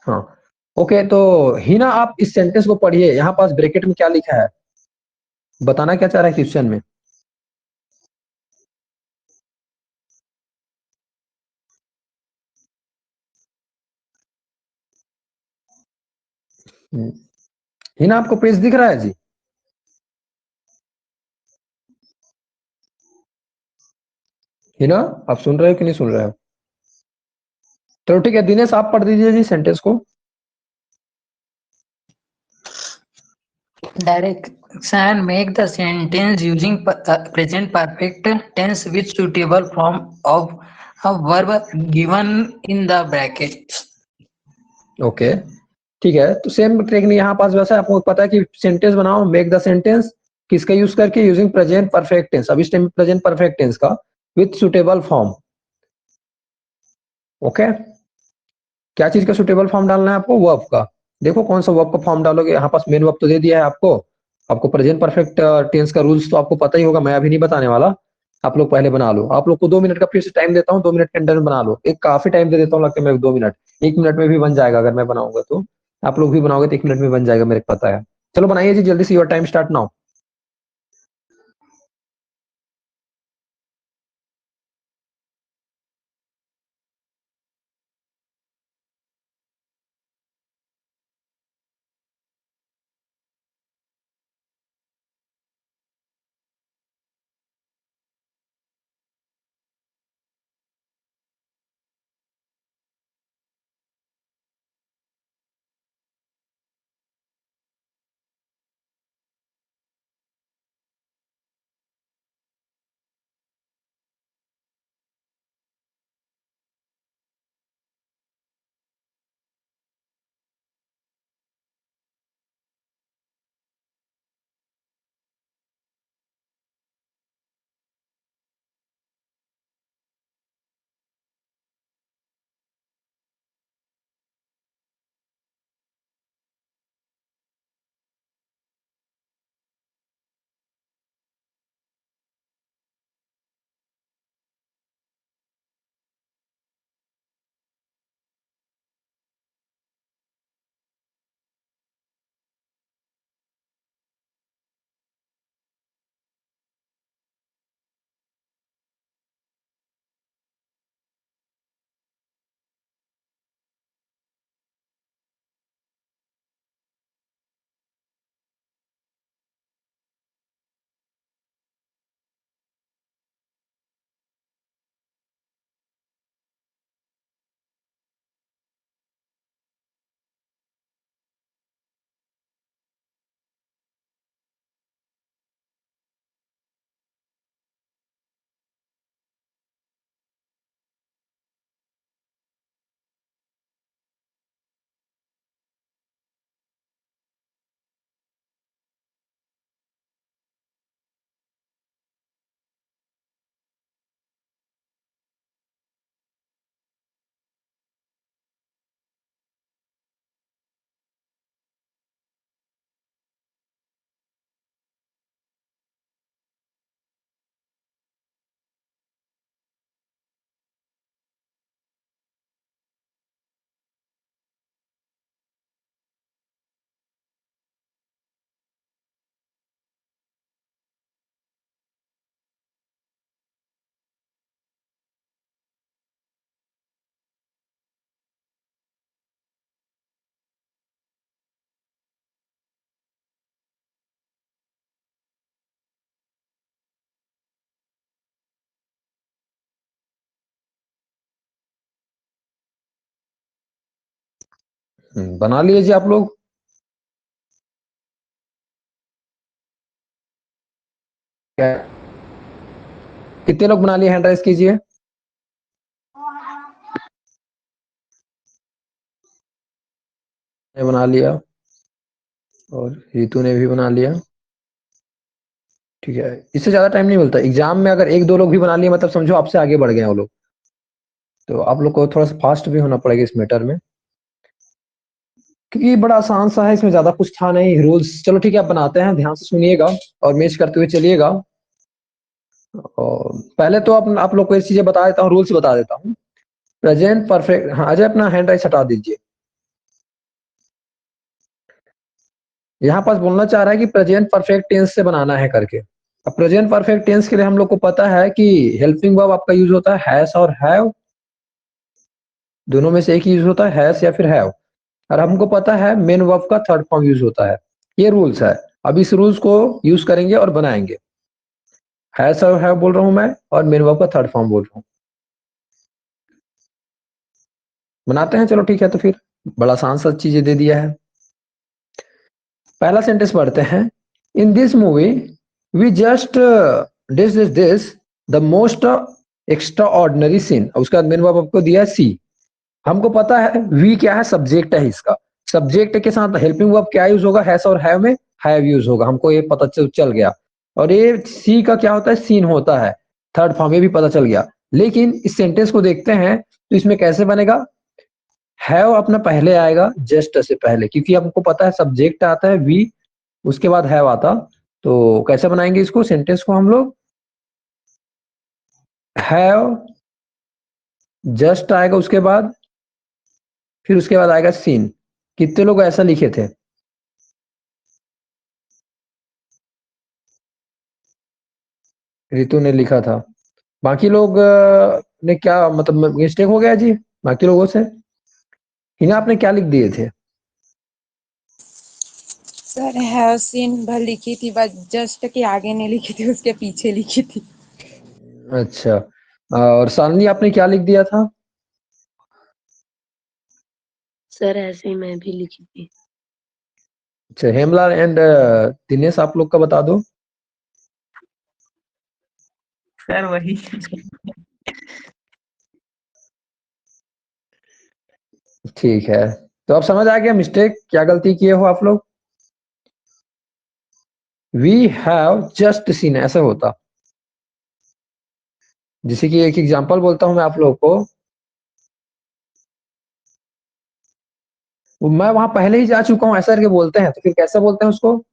[SPEAKER 1] हाँ, ओके, तो हिना आप इस सेंटेंस को पढ़िए, यहाँ पास ब्रैकेट में क्या लिखा है, बताना क्या चाह रहा है क्वेश्चन में? हिना आपको पेज दिख रहा है जी? हिना आप सुन रहे हो कि नहीं सुन रहे हो? चलो ठीक है, दिनेश आप पढ़ दीजिए जी सेंटेंस को।
[SPEAKER 4] Direction make the sentence using present perfect tense with suitable form of a verb given in the brackets.
[SPEAKER 1] Okay ठीक है, तो सेम टेक्निक यहाँ पास वैसा है। आपको पता है कि सेंटेंस बनाओ, मेक द सेंटेंस किसका यूज करके? Using present perfect tense. अब इस टाइम प्रेजेंट परफेक्ट टेंस का विथ सुटेबल फॉर्म। ओके, क्या चीज का सुटेबल फॉर्म डालना है आपको? वर्ब का। देखो कौन सा वर्ब का फॉर्म डालोगे। यहाँ पास मेन वर्ब तो दे दिया है आपको। आपको प्रेजेंट परफेक्ट टेंस का रूल्स तो आपको पता ही होगा, मैं अभी नहीं बताने वाला। आप लोग पहले बना लो। आप लोग को 2 मिनट का फिर से टाइम देता हूँ, 2 मिनट के अंदर में बना लो। एक काफी टाइम दे देता हूँ, लगता है मैं 2 मिनट, 1 मिनट में भी बन जाएगा अगर मैं बनाऊंगा तो। आप लोग भी बनाओगे तो 1 मिनट में बन जाएगा, मेरे को पता है। चलो बनाइए जी जल्दी से, योर टाइम स्टार्ट नाउ। बना लिए जी आप लोग? क्या कितने लोग बना लिए? हैंड राइज कीजिए। मैं बना लिया और रितु ने भी बना लिया। ठीक है, इससे ज्यादा टाइम नहीं मिलता एग्जाम में। अगर 1-2 लोग भी बना लिए मतलब समझो आपसे आगे बढ़ गए वो लोग। तो आप लोग को थोड़ा सा फास्ट भी होना पड़ेगा इस मैटर में, क्योंकि ये बड़ा आसान सा है, इसमें ज्यादा कुछ था नहीं रूल्स। चलो ठीक है, आप बनाते हैं, ध्यान से सुनिएगा और मैच करते हुए चलिएगा। और पहले तो आप लोग को ये चीजें बता देता हूँ, रूल्स बता देता हूँ। प्रेजेंट परफेक्ट, हाँ अजय अपना हैंड राइट हटा दीजिए। यहाँ पास बोलना चाह रहा है कि प्रेजेंट परफेक्ट टेंस से बनाना है करके। अब प्रेजेंट परफेक्ट टेंस के लिए हम लोग को पता है कि हेल्पिंग वर्ब आपका यूज होता है हैज और हैव, दोनों में से एक यूज होता है हैज या फिर हैव, और हमको पता है मेन वर्ब का थर्ड फॉर्म यूज होता है। ये रूल्स है, अब इस रूल्स को यूज करेंगे और बनाएंगे। हैज और हैव बोल रहा हूं मैं, और मेन वर्ब का थर्ड फॉर्म बोल रहा हूं। बनाते हैं, चलो ठीक है। तो फिर बड़ा आसान सा चीजें दे दिया है। पहला सेंटेंस पढ़ते हैं। In this movie we just this the most extraordinary scene. उसके बाद मेन वर्ब आपको दिया है सी। हमको पता है वी क्या है, सब्जेक्ट है इसका। सब्जेक्ट के साथ हेल्पिंग वर्ब क्या यूज होगा, हैज और हैव में हैव यूज होगा, हमको ये पता चल गया। और ये सी का क्या होता है, सीन होता है, थर्ड फॉर्म, ये भी पता चल गया। लेकिन इस सेंटेंस को देखते हैं तो इसमें कैसे बनेगा। हैव अपना पहले आएगा जस्ट से पहले, क्योंकि हमको पता है सब्जेक्ट आता है वी, उसके बाद हैव आता। तो कैसे बनाएंगे इसको, सेंटेंस को हम लोग, हैव जस्ट आएगा उसके बाद, फिर उसके बाद आएगा सीन। कितने लोग ऐसा लिखे थे, रितु ने लिखा था। बाकी लोग ने क्या मतलब मिस्टेक हो गया जी बाकी लोगों से। हिना आपने क्या लिख दिए थे।
[SPEAKER 5] सर हैव सीन भर लिखी थी, बस जस्ट के आगे नहीं लिखी थी, उसके पीछे लिखी थी।
[SPEAKER 1] अच्छा, और शालिनी आपने क्या लिख दिया था।
[SPEAKER 7] सर ऐसे ही मैं भी लिखी थी।
[SPEAKER 1] अच्छा, हेमलाल एंड दिनेश आप लोग का बता दो।
[SPEAKER 3] सर वही।
[SPEAKER 1] ठीक है, तो अब समझ आ गया मिस्टेक क्या गलती किए हो आप लोग। वी हैव जस्ट सीन ऐसे होता। जैसे कि एक एग्जांपल बोलता हूं मैं आप लोग को। मैं वहां पहले ही जा चुका हूं ऐसा करके बोलते हैं, तो फिर कैसे बोलते हैं उसको,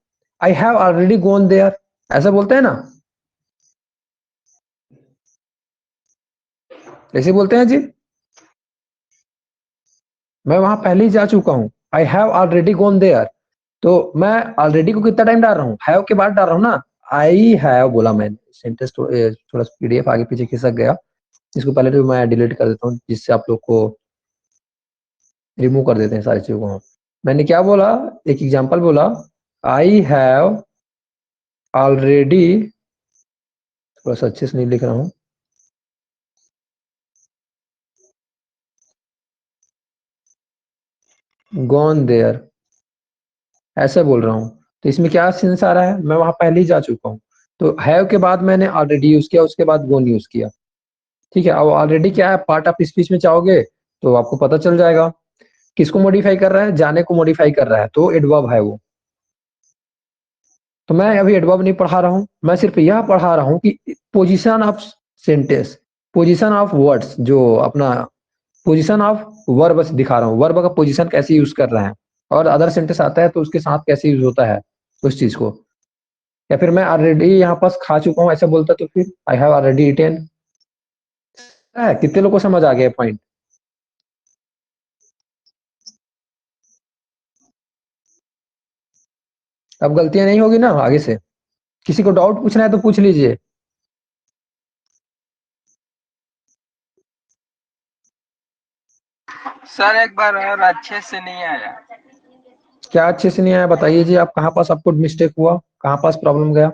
[SPEAKER 1] I have already gone there, ऐसा बोलते हैं ना, ऐसे बोलते हैं जी। मैं वहां पहले ही जा चुका हूं, I have already gone there. तो मैं ऑलरेडी को कितना टाइम डाल रहा हूँ, हैव के बाद डाल रहा हूँ ना। आई हैव बोला मैंने, सेंटेंस थोड़ा पीडीएफ आगे पीछे खिसक गया, इसको पहले तो मैं डिलीट कर देता हूँ, जिससे आप लोग को रिमूव कर देते हैं सारी चीजों को। मैंने क्या बोला, एक एग्जांपल बोला, आई हैव ऑलरेडी, थोड़ा सा अच्छे से नहीं लिख रहा हूँ, गॉन देयर, ऐसे बोल रहा हूँ। तो इसमें क्या सेंस आ रहा है, मैं वहां पहले ही जा चुका हूँ। तो हैव के बाद मैंने ऑलरेडी यूज किया, उसके बाद गॉन यूज किया। ठीक है, अब ऑलरेडी क्या है, पार्ट ऑफ स्पीच में चाहोगे तो आपको पता चल जाएगा। किसको मॉडिफाई कर रहा है, जाने को मॉडिफाई कर रहा है, तो एडवर्ब है वो। तो मैं अभी एडवर्ब नहीं पढ़ा रहा हूँ, मैं सिर्फ यह पढ़ा रहा हूँ कि position of sentence, position of words, जो अपना पोजीशन ऑफ वर्ब दिखा रहा हूँ, वर्ब का पोजीशन कैसे यूज कर रहे हैं, और अदर सेंटेंस आता है तो उसके साथ कैसे यूज होता है उस चीज को। या फिर मैं ऑलरेडी यहाँ पास खा चुका हूँ ऐसा बोलता तो फिर आई हैव ऑलरेडी ईटेन। कितने लोग को समझ आ गया पॉइंट। अब गलतियां नहीं होगी ना आगे से। किसी को डाउट पूछना है तो पूछ लीजिए।
[SPEAKER 6] सर एक बार और अच्छे से नहीं आया।
[SPEAKER 1] क्या अच्छे से नहीं आया बताइए जी, आप कहाँ पास आपको मिस्टेक हुआ, कहाँ पास प्रॉब्लम गया।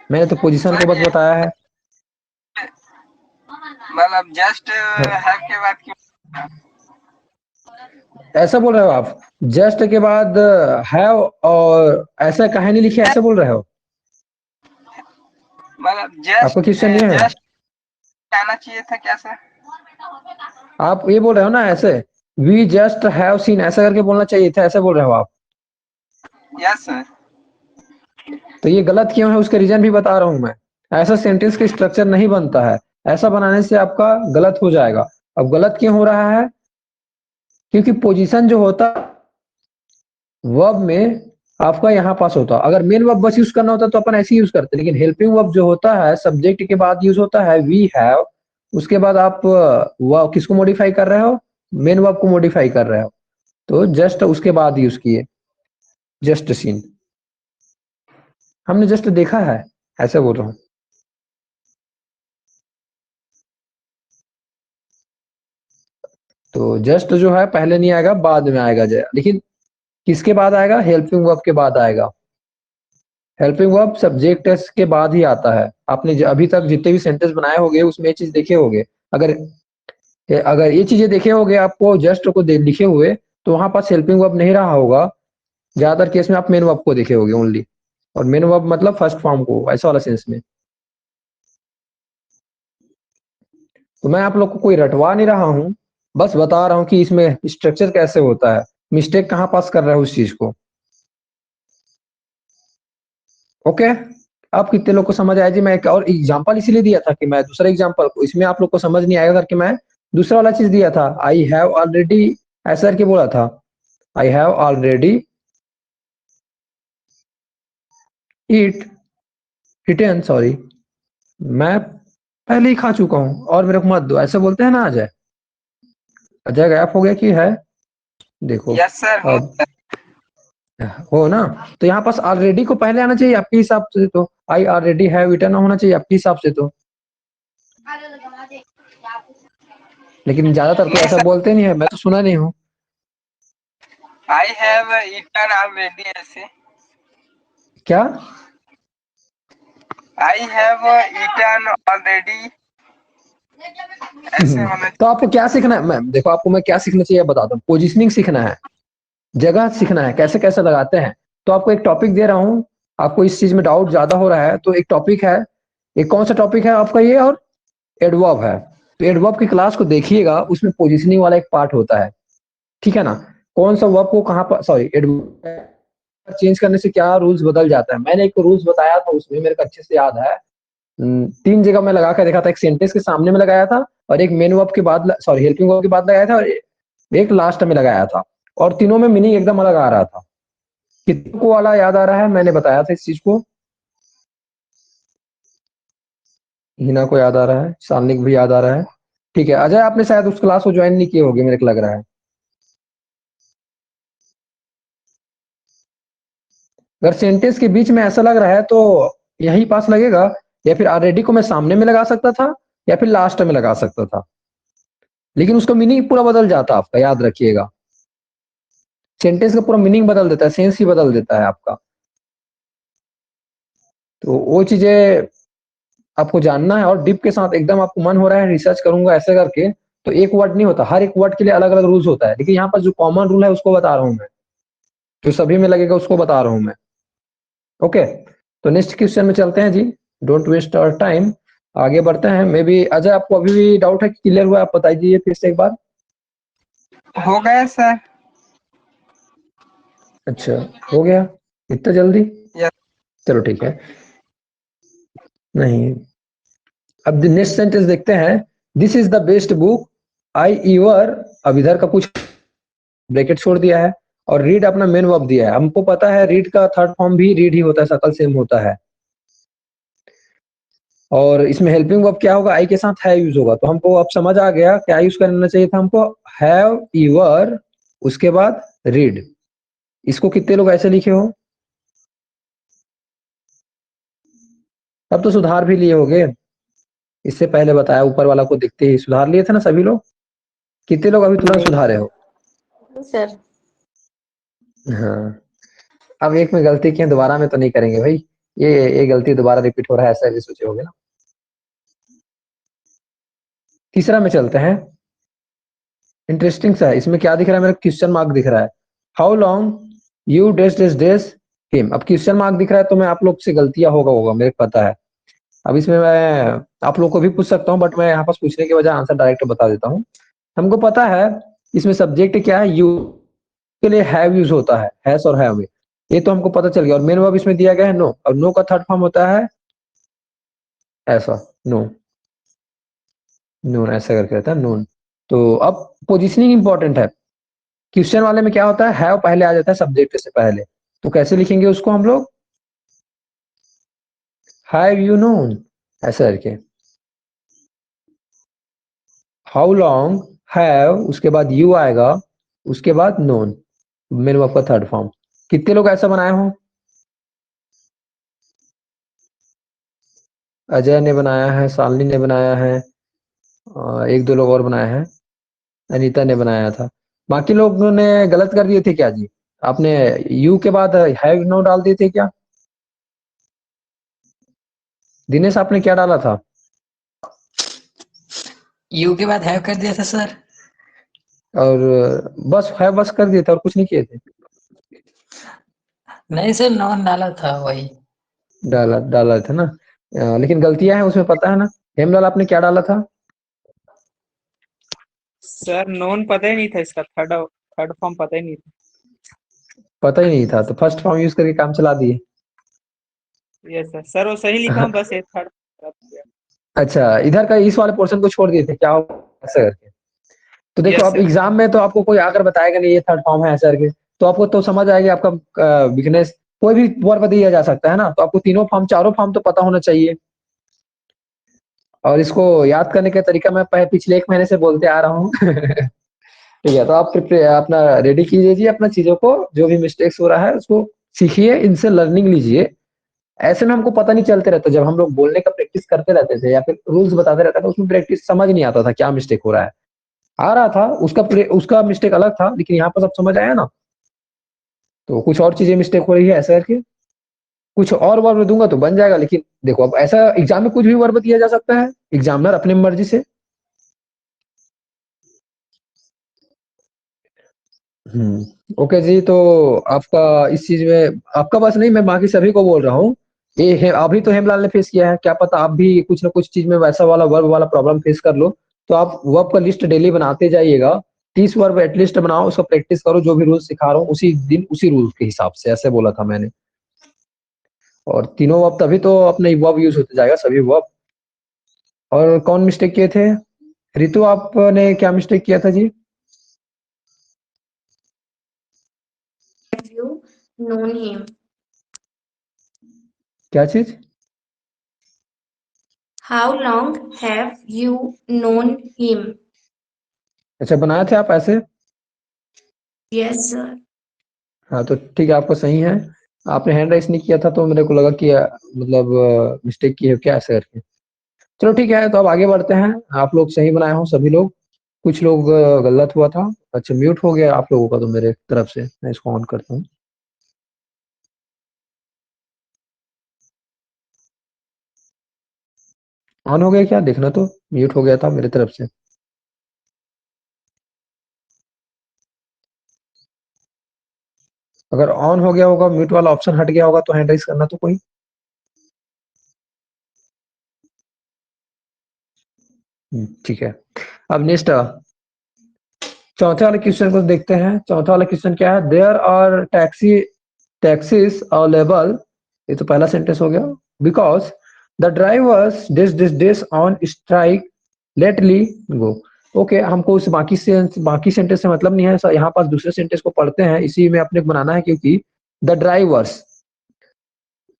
[SPEAKER 1] मैंने तो पोजीशन को बस बताया है।
[SPEAKER 6] मतलब जस्ट हैव के बाद क्यों?
[SPEAKER 1] ऐसा बोल रहे हो आप, जस्ट के बाद हैव और ऐसा कहे नहीं लिखे, ऐसे बोल रहे हो।
[SPEAKER 6] मतलब
[SPEAKER 1] आपको
[SPEAKER 6] जस्ट
[SPEAKER 1] क्वेश्चन ये है,
[SPEAKER 6] जस्ट आना चाहिए था क्या सर?
[SPEAKER 1] आप ये बोल रहे हो ना ऐसे, वी जस्ट हैव सीन ऐसा करके बोलना चाहिए था, ऐसे बोल रहे हो आप।
[SPEAKER 6] Yes sir.
[SPEAKER 1] तो ये गलत क्यों है उसके रीजन भी बता रहा हूं मैं। ऐसा सेंटेंस का स्ट्रक्चर नहीं बनता है, ऐसा बनाने से आपका गलत हो जाएगा। अब गलत क्यों हो रहा है, क्योंकि पोजीशन जो होता वर्ब में आपका यहाँ पास होता, अगर मेन वर्ब बस यूज करना होता तो अपन ऐसे यूज करते, लेकिन हेल्पिंग वर्ब जो होता है सब्जेक्ट के बाद यूज होता है वी हैव, उसके बाद आप वर्ब किसको मॉडिफाई कर रहे हो, मेन वर्ब को मॉडिफाई कर रहे हो, तो जस्ट उसके बाद यूज किए। जस्ट सीन, हमने जस्ट देखा है, ऐसे बोल रहा हूँ। तो जस्ट जो है पहले नहीं आएगा, बाद में आएगा लेकिन किसके बाद आएगा? हेल्पिंग वर्ब के बाद आएगा। हेल्पिंग वर्ब सब्जेक्ट के बाद ही आता है। आपने अभी तक जितने भी सेंटेंस बनाए होंगे उसमें ये चीज देखे होंगे। अगर ये चीजें देखे होंगे आपको जस्ट को लिखे हुए, तो वहां पास हेल्पिंग वर्ब नहीं रहा होगा। ज्यादातर केस में आप मेन वर्ब को देखे होंगे ओनली, और मेन वर्ब मतलब फर्स्ट फॉर्म को, ऐसा वाला सेंस में। तो मैं आप लोग को कोई रटवा नहीं रहा हूँ, बस बता रहा हूँ कि इसमें स्ट्रक्चर कैसे होता है, मिस्टेक कहाँ पास कर रहा है उस चीज को। ओके, आप कितने लोग को समझ आया जी? मैं एक और एग्जांपल इसीलिए दिया था कि मैं दूसरा एग्जांपल, इसमें आप लोग को समझ नहीं आएगा करके मैं दूसरा वाला चीज दिया था। आई हैव ऑलरेडी ऐसा करके बोला था, आई हैव ऑलरेडी इटन, सॉरी, मैं पहले ही खा चुका हूँ और मेरे को मत दो, ऐसे बोलते हैं ना अजय? अजय गैप हो गया कि है? देखो
[SPEAKER 6] यस सर,
[SPEAKER 1] अब हो ना। तो यहाँ पास ऑलरेडी को पहले आना चाहिए आपके हिसाब से, तो आई ऑलरेडी हैव इटन होना चाहिए आपके हिसाब से तो। लेकिन ज्यादातर तो ऐसा बोलते नहीं है, मैं तो सुना नहीं हूँ।
[SPEAKER 6] आई हैव ईटन ऑलरेडी, ऐसे।
[SPEAKER 1] क्या?
[SPEAKER 6] आई हैव ईटन ऑलरेडी, ऐसे होना।
[SPEAKER 1] तो आपको क्या सीखना है? देखो आपको मैं क्या सीखना चाहिए बताता हूँ। पोजिशनिंग सीखना है, जगह सीखना है, कैसे कैसे लगाते हैं। तो आपको एक टॉपिक दे रहा हूँ, आपको इस चीज में डाउट ज्यादा हो रहा है तो एक टॉपिक है, एक कौन सा टॉपिक है आपका? ये और एडवर्ब है। तो एडवर्ब की क्लास को देखिएगा, उसमें पोजिशनिंग वाला एक पार्ट होता है, ठीक है ना? कौन सा वर्ब को कहाँ पर, सॉरी, एडवर्ब चेंज करने से क्या रूल्स बदल जाता है। मैंने एक रूल्स बताया था उसमें, मेरे को अच्छे से याद है। 3 जगह मैं लगा कर देखा था, एक सेंटेंस के सामने में लगाया था, और एक मेन वर्ब के बाद, सॉरी, हेल्पिंग वर्ब के बाद लगाया था, और एक लास्ट में लगाया था, और तीनों में मीनिंग एकदम अलग आ रहा था। कितनों को वाला याद आ रहा है? मैंने बताया था इस चीज को। हिना को याद आ रहा है, सालनिक भी याद आ रहा है। ठीक है, अजय आपने शायद उस क्लास को ज्वाइन नहीं किए होंगे, मेरे को लग रहा है। अगर सेंटेंस के बीच में ऐसा लग रहा है तो यही पास लगेगा, या फिर ऑलरेडी को मैं सामने में लगा सकता था, या फिर लास्ट में लगा सकता था, लेकिन उसका मीनिंग पूरा बदल जाता आपका, याद रखिएगा। सेंटेंस का पूरा मीनिंग बदल देता है, सेंस ही बदल देता है आपका। तो वो चीजें आपको जानना है, और डिप के साथ एकदम आपको मन हो रहा है रिसर्च करूंगा ऐसे करके, तो एक वर्ड नहीं होता, हर एक वर्ड के लिए अलग अलग रूल्स होता है। लेकिन यहाँ पर जो कॉमन रूल है उसको बता रहा हूँ मैं, जो सभी में लगेगा उसको बता रहा हूँ मैं। ओके, तो नेक्स्ट क्वेश्चन में चलते हैं जी, डोंट वेस्ट आवर टाइम, आगे बढ़ते हैं। मे बी अजय आपको अभी भी डाउट है कि क्लियर हुआ? आप बता दीजिए फिर से एक बार।
[SPEAKER 6] हो गया सर।
[SPEAKER 1] अच्छा, हो गया इतना जल्दी?
[SPEAKER 6] यस।
[SPEAKER 1] चलो ठीक है। नहीं, अब नेक्स्ट सेंटेंस देखते हैं। This is the best book I ever, अब इधर का कुछ ब्रैकेट छोड़ दिया है, और रीड अपना मेन वर्ब दिया है। हमको पता है रीड का थर्ड फॉर्म भी रीड ही होता है, शकल सेम होता है। और इसमें हेल्पिंग वर्ब क्या होगा? आई के साथ है यूज होगा। तो हमको अब समझ आ गया क्या यूज करना चाहिए था हमको? हैव ईवर, उसके बाद रीड। इसको कितने लोग ऐसे लिखे हो? अब तो सुधार भी लिए होगे, इससे पहले बताया ऊपर वाला को देखते ही सुधार लिए थे ना सभी लोग? कितने लोग अभी तुरंत सुधारे हो?
[SPEAKER 7] सर
[SPEAKER 1] हाँ, अब एक में गलती की है, दोबारा में तो नहीं करेंगे भाई। ये गलती दोबारा रिपीट हो रहा है ऐसा भी सोचे होगे ना। तीसरा में चलते हैं, इंटरेस्टिंग सा है। इसमें क्या दिख रहा है? मेरा क्वेश्चन मार्क दिख रहा है। हाउ लॉन्ग यू डेस डेस डेस हिम। अब क्वेश्चन मार्क दिख रहा है तो मैं आप लोग से गलतियां होगा मेरे को पता है। अब इसमें मैं आप लोग को भी पूछ सकता हूँ, बट मैं यहाँ पास पूछने के बजाय आंसर डायरेक्ट बता देता हूँ। हमको पता है इसमें सब्जेक्ट क्या है, यू के लिए हैव यूज होता है, हैस और हैव में, ये तो हमको पता चल गया। और मेन वर्ब इसमें दिया गया है नो, और नो का थर्ड फॉर्म होता है ऐसा, नो, नून ऐसा करके रहता है, नून। तो अब पोजिशनिंग इंपॉर्टेंट है। क्वेश्चन वाले में क्या होता है? हैव पहले आ जाता है सब्जेक्ट से पहले, तो कैसे लिखेंगे उसको हम लोग? हैव यू नोन, ऐसा करके। हाउ लॉन्ग, हैव, उसके बाद यू आएगा, उसके बाद नोन, मेन वर्ब का थर्ड फॉर्म। कितने लोग ऐसा बनाए हो? अजय ने बनाया है, शालिनी ने बनाया है, एक दो लोग और बनाए हैं, अनीता ने बनाया था। बाकी लोगों ने गलत कर दिए थे क्या जी? आपने यू के बाद हैव नो डाल दिए थे क्या? दिनेश आपने क्या डाला था?
[SPEAKER 4] यू के बाद हैव कर दिया था सर।
[SPEAKER 1] और बस है, बस कर दिए थे और कुछ नहीं किए थे?
[SPEAKER 4] नहीं सर, नॉन डाला था वही।
[SPEAKER 1] डाला डाला था ना। लेकिन गलतियां हैं उसमें, पता है ना। हेमलाल आपने क्या डाला था?
[SPEAKER 3] सर नोन पता ही नहीं था, इसका थर्ड थर्ड फॉर्म पता ही नहीं था।
[SPEAKER 1] पता ही नहीं था तो फर्स्ट फॉर्म यूज करके काम चला दिए।
[SPEAKER 3] यस सर, सर वो सही लिखा हूँ, बस ये थर्ड।
[SPEAKER 1] अच्छा, इधर का इस वाले पोर्शन को छोड़ दिए थे क्या ऐसा करके? तो देखो,
[SPEAKER 3] यस
[SPEAKER 1] अब
[SPEAKER 3] सर।
[SPEAKER 1] एग्जाम में तो आपको कोई आकर बताएगा नहीं ये थर्ड फॉर्म है ऐसा करके, तो आपको तो समझ आएगी आपका वीकनेस। कोई भी वर्ब दिया जा सकता है ना, तो आपको तीनों फॉर्म चारों फॉर्म तो पता होना चाहिए। और इसको याद करने का तरीका मैं पिछले 1 महीने से बोलते आ रहा हूँ। ठीक है, तो आप अपना रेडी कीजिए जी अपना चीजों को, जो भी मिस्टेक्स हो रहा है उसको सीखिए, इनसे लर्निंग लीजिए। ऐसे में हमको पता नहीं चलते रहता, जब हम लोग बोलने का प्रैक्टिस करते रहते थे या फिर रूल्स बताते रहता था, उसमें प्रैक्टिस समझ नहीं आता था क्या मिस्टेक हो रहा है। आ रहा था उसका मिस्टेक अलग था, लेकिन यहाँ पर सब समझ आया ना। तो कुछ और चीजें मिस्टेक हो रही है ऐसा करके, कुछ और वर्ब दूंगा तो बन जाएगा। लेकिन देखो, अब ऐसा एग्जाम में कुछ भी वर्ब दिया जा सकता है, एग्जामिनर अपनी मर्जी से। ओके जी, तो आपका इस चीज में, आपका बस नहीं, मैं बाकी सभी को बोल रहा हूँ। ये है, अभी तो हेमलाल ने फेस किया है, क्या पता आप भी कुछ ना कुछ चीज में वैसा वाला वर्ब वाला प्रॉब्लम फेस कर लो। तो आप वर्ब का लिस्ट डेली बनाते जाइएगा, 30 वर्ब एटलीस्ट बनाओ, उसका प्रैक्टिस करो, जो भी रूल सिखा रहा हूँ उसी दिन उसी रूल के हिसाब से, ऐसे बोला था मैंने। और तीनों वर्ब तभी तो अपने वर्ब यूज होते जाएगा, सभी वर्ब। और कौन मिस्टेक किए थे? रितु आपने क्या मिस्टेक किया था जी?
[SPEAKER 2] Have you known him?
[SPEAKER 1] क्या चीज?
[SPEAKER 2] How long have you known him?
[SPEAKER 1] अच्छा, बनाए थे आप ऐसे?
[SPEAKER 2] Yes, sir.
[SPEAKER 1] हाँ, तो ठीक है, आपको सही है। आपने हैंड राइज नहीं किया था तो मेरे को लगा कि मतलब मिस्टेक की है क्या ऐसे करके। चलो ठीक है, तो अब आगे बढ़ते हैं। आप लोग सही बनाए हो सभी लोग, कुछ लोग गलत हुआ था। अच्छा, म्यूट हो गया आप लोगों का तो मेरे तरफ से, मैं इसको ऑन करता हूँ। ऑन हो गया क्या देखना, तो म्यूट हो गया था मेरे तरफ से। अगर ऑन हो गया होगा, म्यूट वाला ऑप्शन हट गया होगा, तो हैंड राइज करना तो कोई। ठीक है। अब नेक्स्ट चौथे वाले क्वेश्चन को देखते हैं। चौथा वाला क्वेश्चन क्या है? देयर आर टैक्सीज अवेलेबल, ये तो पहला सेंटेंस हो गया। Because the drivers this on strike lately go. Okay, हमको उस बाकी सेंटेंस से मतलब नहीं है, यहाँ पास दूसरे सेंटेंस को पढ़ते हैं, इसी में अपने को बनाना है, क्योंकि द ड्राइवर्स,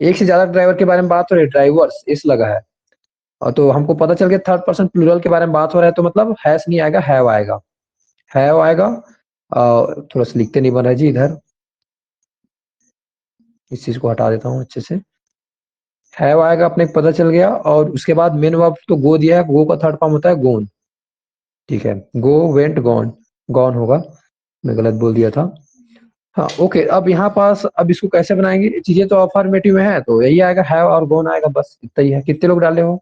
[SPEAKER 1] एक से ज्यादा ड्राइवर के बारे में बात हो रही है, ड्राइवर्स इस लगा है। और तो हमको पता चल गया थर्ड पर्सन प्लूरल के बारे में बात हो रहा है, तो मतलब हैस नहीं आएगा, हैव आएगा। हैव आएगा। थोड़ा सा लिखते नहीं बन रहा है जी इधर, इस चीज को हटा देता हूँ अच्छे से। हैव आएगा, अपने को पता चल गया। और उसके बाद मेन वर्ब तो गो दिया है, गो का थर्ड फॉर्म होता है गोन। ठीक है, गो वेंट गॉन, गॉन होगा, मैं गलत बोल दिया था। हाँ ओके, अब यहाँ पास अब इसको कैसे बनाएंगे, चीजें तो अफर्मेटिव में है, तो यही आएगा, हैव और गोन आएगा, बस इतना ही है। कितने लोग डाले हो?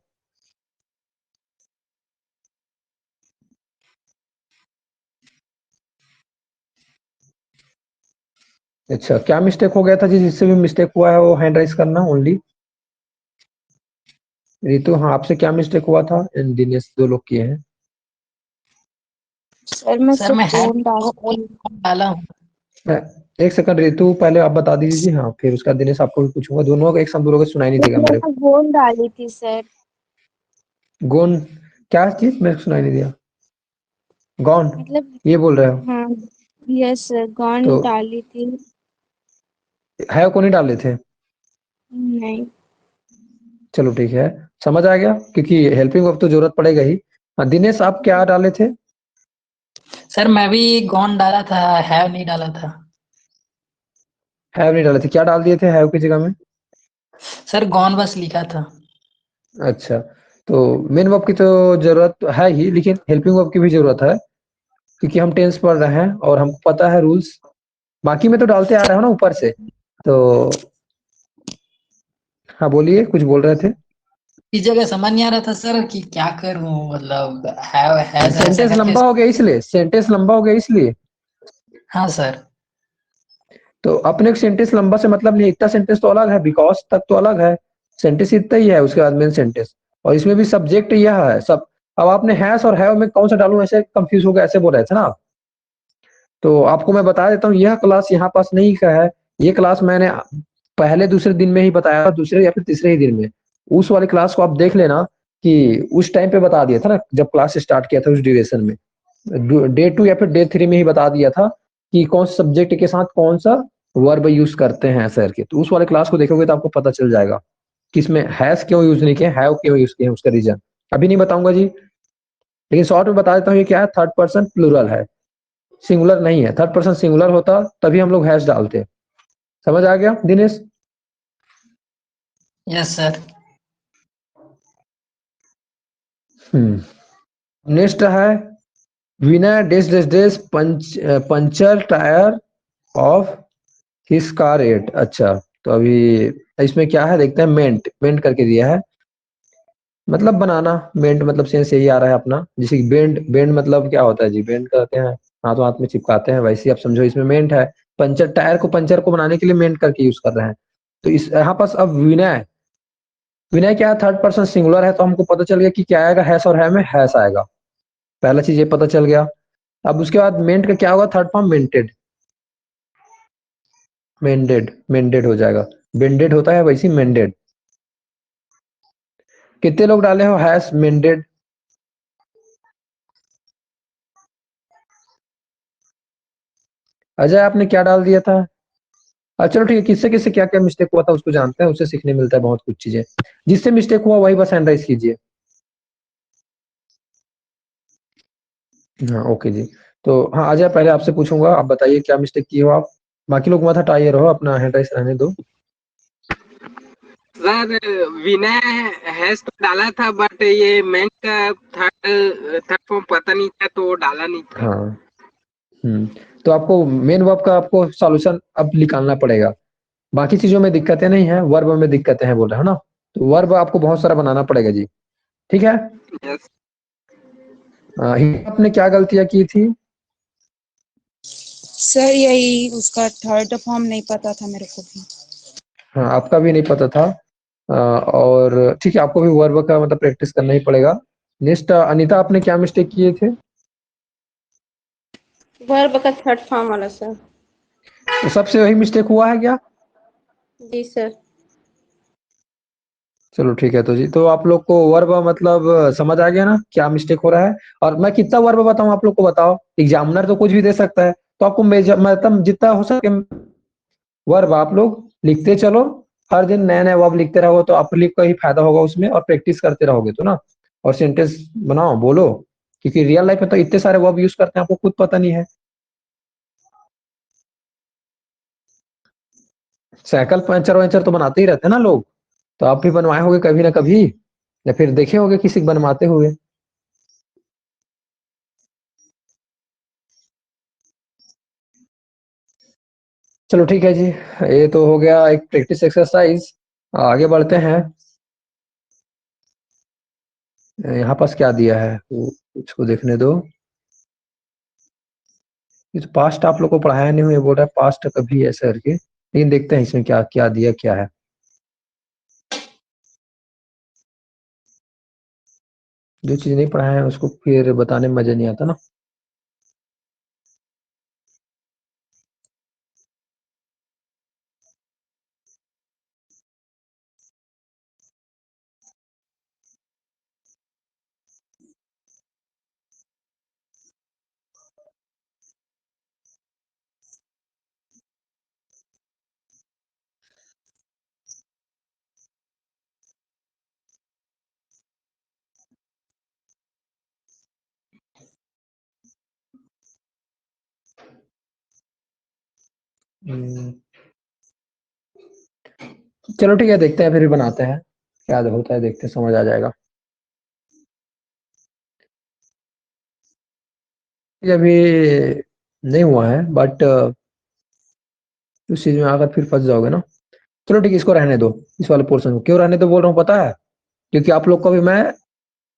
[SPEAKER 1] अच्छा, क्या मिस्टेक हो गया था जी, जिससे भी मिस्टेक हुआ है वो हैंड राइज करना ओनली। रितु, हाँ आपसे क्या मिस्टेक हुआ था? दिनेश, दो लोग किए हैं।
[SPEAKER 5] सर मैं
[SPEAKER 4] सर
[SPEAKER 5] सिर्फ
[SPEAKER 4] मैं हैव
[SPEAKER 5] गोल
[SPEAKER 4] डाला हूँ।
[SPEAKER 1] एक सेकंड रितु, पहले आप बता दीजिए, हाँ फिर उसका दिनेश आपको भी पूछूंगा। दोनों का एक साथ बोलोगे, सुनाई नहीं देगा मेरे को।
[SPEAKER 2] मैंने गोल डाली थी सर।
[SPEAKER 1] गोन, क्या चीज? मेरे को सुनाई नहीं दिया। गॉन,
[SPEAKER 2] मतलब
[SPEAKER 1] ये बोल रहे हो?
[SPEAKER 2] हाँ, यस सर, गॉन
[SPEAKER 1] तो
[SPEAKER 2] डाली थी।
[SPEAKER 1] है को नहीं डाले थे?
[SPEAKER 2] नहीं।
[SPEAKER 1] चलो ठीक है, समझ आ गया, क्योंकि हेल्पिंग वर्ब तो जरूरत पड़ेगा ही। हाँ दिनेश, आप क्या डाले थे?
[SPEAKER 4] सर मैं भी गॉन डाला था, हैव नहीं डाला था।
[SPEAKER 1] हैव नहीं डाले थे, क्या डाल दिए थे हैव की जगह में?
[SPEAKER 4] सर गॉन बस लिखा था।
[SPEAKER 1] अच्छा, तो मेन वर्ब की तो जरूरत तो है ही, लेकिन हेल्पिंग वर्ब की भी जरूरत है, क्योंकि हम टेंस पढ़ रहे हैं और हमको पता है रूल्स। बाकी में तो डालते आ रहे हो ना ऊपर से। तो हाँ बोलिए, कुछ बोल रहे थे।
[SPEAKER 4] इस जगह समझ नहीं आ रहा था सर कि क्या करूं, मतलब हैव हैज ऐसा
[SPEAKER 1] सेंटेंस
[SPEAKER 4] करके।
[SPEAKER 1] लंबा हो गया इसलिए, सेंटेंस लंबा हो गया इसलिए।
[SPEAKER 4] हाँ सर।
[SPEAKER 1] तो अपने सेंटेंस लंबा से मतलब नहीं, इतना सेंटेंस तो अलग है, बिकॉज तक तो अलग है, सेंटेंस इतना ही है, उसके बाद मेन सेंटेंस, और इसमें भी सब्जेक्ट यह है सब। अब आपने हैस और हैव में कौन सा डालूं, ऐसे कंफ्यूज हो गया, ऐसे बोल रहे थे ना। तो आपको मैं बता देता हूँ, यह क्लास यहाँ पास नहीं का है। ये क्लास मैंने पहले दूसरे दिन में ही बताया था, दूसरे या फिर तीसरे ही दिन में। उस वाली क्लास को आप देख लेना, कि उस टाइम पे बता दिया था ना, जब क्लास स्टार्ट किया था उस ड्यूरेशन में, डे 2 या फिर डे 3 में ही बता दिया था कि कौन सा सब्जेक्ट के साथ कौन सा वर्ब यूज करते हैं सर के। तो उस वाले क्लास को देखोगे तो आपको पता चल जाएगा कि इसमें हैज क्यों यूज नहीं किए, हैव क्यों यूज किए, उसका रीजन अभी नहीं बताऊंगा जी, लेकिन शॉर्ट में बता देता हूँ। ये क्या है, थर्ड पर्सन प्लूरल है, सिंगुलर नहीं है। थर्ड पर्सन सिंगुलर होता तभी हम लोग हैज डालते। समझ आ गया दिनेश?
[SPEAKER 4] Yes sir.
[SPEAKER 1] नेक्स्ट है, Vinay does days does puncture tyre of his car at. अच्छा, तो अभी इसमें क्या है देखते हैं, मेंट मेंट करके दिया है, मतलब बनाना। बेंड मतलब सेंस यही आ रहा है अपना, जैसे कि बेंड, बेंड मतलब क्या होता है जी, बेंड करते हैं, हाथों हाथ में चिपकाते हैं, वैसे ही आप समझो इसमें मेंट है। पंचर टायर को, पंचर को बनाने के लिए मेंट करके यूज कर रहे हैं। तो इस यहाँ पास अब विनय, विनय क्या है, थर्ड पर्सन सिंगुलर है, तो हमको पता चल गया कि क्या आएगा, हैस और है में हैस आएगा। पहला चीज ये पता चल गया। अब उसके बाद मेंट का क्या होगा, थर्ड फॉर्म मेंटेड, मेंडेड, मेंडेड हो जाएगा। बेंडेड होता है वैसे मेंडेड। कितने लोग डाले हो हैस मेंडेड? अजय आपने क्या डाल दिया था? अच्छा चलो ठीक है, किससे किससे क्या क्या मिस्टेक हुआ था उसको जानते हैं, उससे सीखने मिलता है बहुत कुछ चीजें। जिससे मिस्टेक हुआ वही बस हैंड राइज कीजिए। हाँ ओके जी। तो हाँ अजय, पहले आपसे पूछूंगा, आप बताइए क्या मिस्टेक किए हो आप। बाकी लोग मत हटाइए, रहो अपना हैंड राइज रहने दो।
[SPEAKER 6] सर विनय हैज तो डाला था, बट ये मेंट का थर्ड थर्ड फॉर्म पता नहीं था तो डाला नहीं था।
[SPEAKER 1] हाँ। हम्म। तो आपको मेन वर्ब का आपको सॉल्यूशन अब निकालना पड़ेगा। बाकी चीजों में दिक्कतें नहीं है, वर्ब में दिक्कतें हैं बोल रहे हो ना, तो वर्ब आपको बहुत सारा बनाना पड़ेगा जी। ठीक है।
[SPEAKER 6] यस।
[SPEAKER 1] आपने क्या गलतियां की थी?
[SPEAKER 5] सर यही उसका थर्ड फॉर्म नहीं पता था मेरे को भी।
[SPEAKER 1] हाँ आपका भी नहीं पता था। और ठीक है, आपको भी वर्ब का मतलब प्रैक्टिस करना ही पड़ेगा। नेक्स्ट अनीता, आपने क्या मिस्टेक किए थे?
[SPEAKER 7] वर्ब का थर्ड फॉर्म वाला सर।
[SPEAKER 1] तो सबसे वही मिस्टेक हुआ है क्या?
[SPEAKER 7] जी सर।
[SPEAKER 1] चलो ठीक है, तो जी तो आप लोग को वर्ब मतलब समझ आ गया ना क्या मिस्टेक हो रहा है। और मैं कितना वर्ब बताऊं आप लोग को, बताओ, एग्जामिनर तो कुछ भी दे सकता है, तो आपको मतलब जितना हो सके वर्ब आप लोग लिखते चलो। हर दिन नए नए वर्ब लिखते रहोगे तो आप लोग को ही फायदा होगा उसमें, और प्रैक्टिस करते रहोगे तो ना। और सेंटेंस बनाओ, बोलो, क्योंकि रियल लाइफ में तो इतने सारे वर्ब यूज करते हैं, आपको खुद पता नहीं है। साइकिल पंचर वंचर तो बनाते ही रहते हैं ना लोग, तो आप भी बनवाए होगे कभी ना कभी, या फिर देखे होगे किसी को बनवाते हुए। चलो ठीक है जी, ये तो हो गया एक प्रैक्टिस एक्सरसाइज। आगे बढ़ते हैं। यहाँ पास क्या दिया है वो उसको देखने दो। ये तो पास्ट आप लोग को पढ़ाया नहीं हुआ, बोल रहा है पास्ट कभी ऐसा करके, लेकिन देखते हैं इसमें क्या क्या दिया क्या है। जो चीज नहीं पढ़ाया है उसको फिर बताने में मजा नहीं आता ना। हम्म, चलो ठीक है, देखते हैं फिर बनाते हैं क्या होता है, देखते हैं, समझ आ जाएगा। ये अभी नहीं हुआ है, बट उस चीज में आकर फिर फंस जाओगे ना। चलो ठीक है, इसको रहने दो, इस वाले पोर्शन को। क्यों रहने दो बोल रहा हूँ पता है? क्योंकि आप लोग को अभी मैं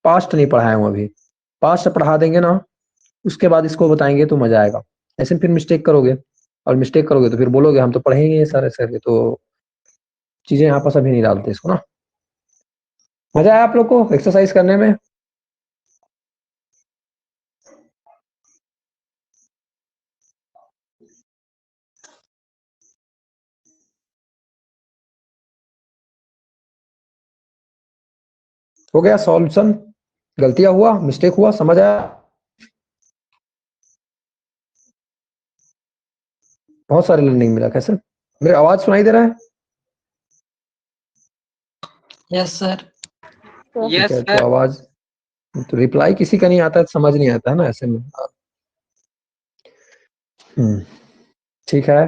[SPEAKER 1] पास्ट नहीं पढ़ाया हूँ। अभी पास्ट पढ़ा देंगे ना, उसके बाद इसको बताएंगे तो मजा आएगा। ऐसे फिर मिस्टेक करोगे, और मिस्टेक करोगे तो फिर बोलोगे हम तो पढ़ेंगे ये सारे सर, तो चीजें यहाँ पर सभी नहीं डालते इसको ना। मजा आया आप लोग को एक्सरसाइज करने में? हो गया सॉल्यूशन? गलतियां हुआ, मिस्टेक हुआ, समझ आया? बहुत सारे लर्निंग मिला। कैसे मेरी आवाज सुनाई दे रहा है?
[SPEAKER 4] Yes sir.
[SPEAKER 1] ठीक
[SPEAKER 6] यस
[SPEAKER 1] है, तो
[SPEAKER 6] सर।
[SPEAKER 1] आवाज, तो रिप्लाई किसी का नहीं आता है, समझ नहीं आता है ना ऐसे में। ठीक है,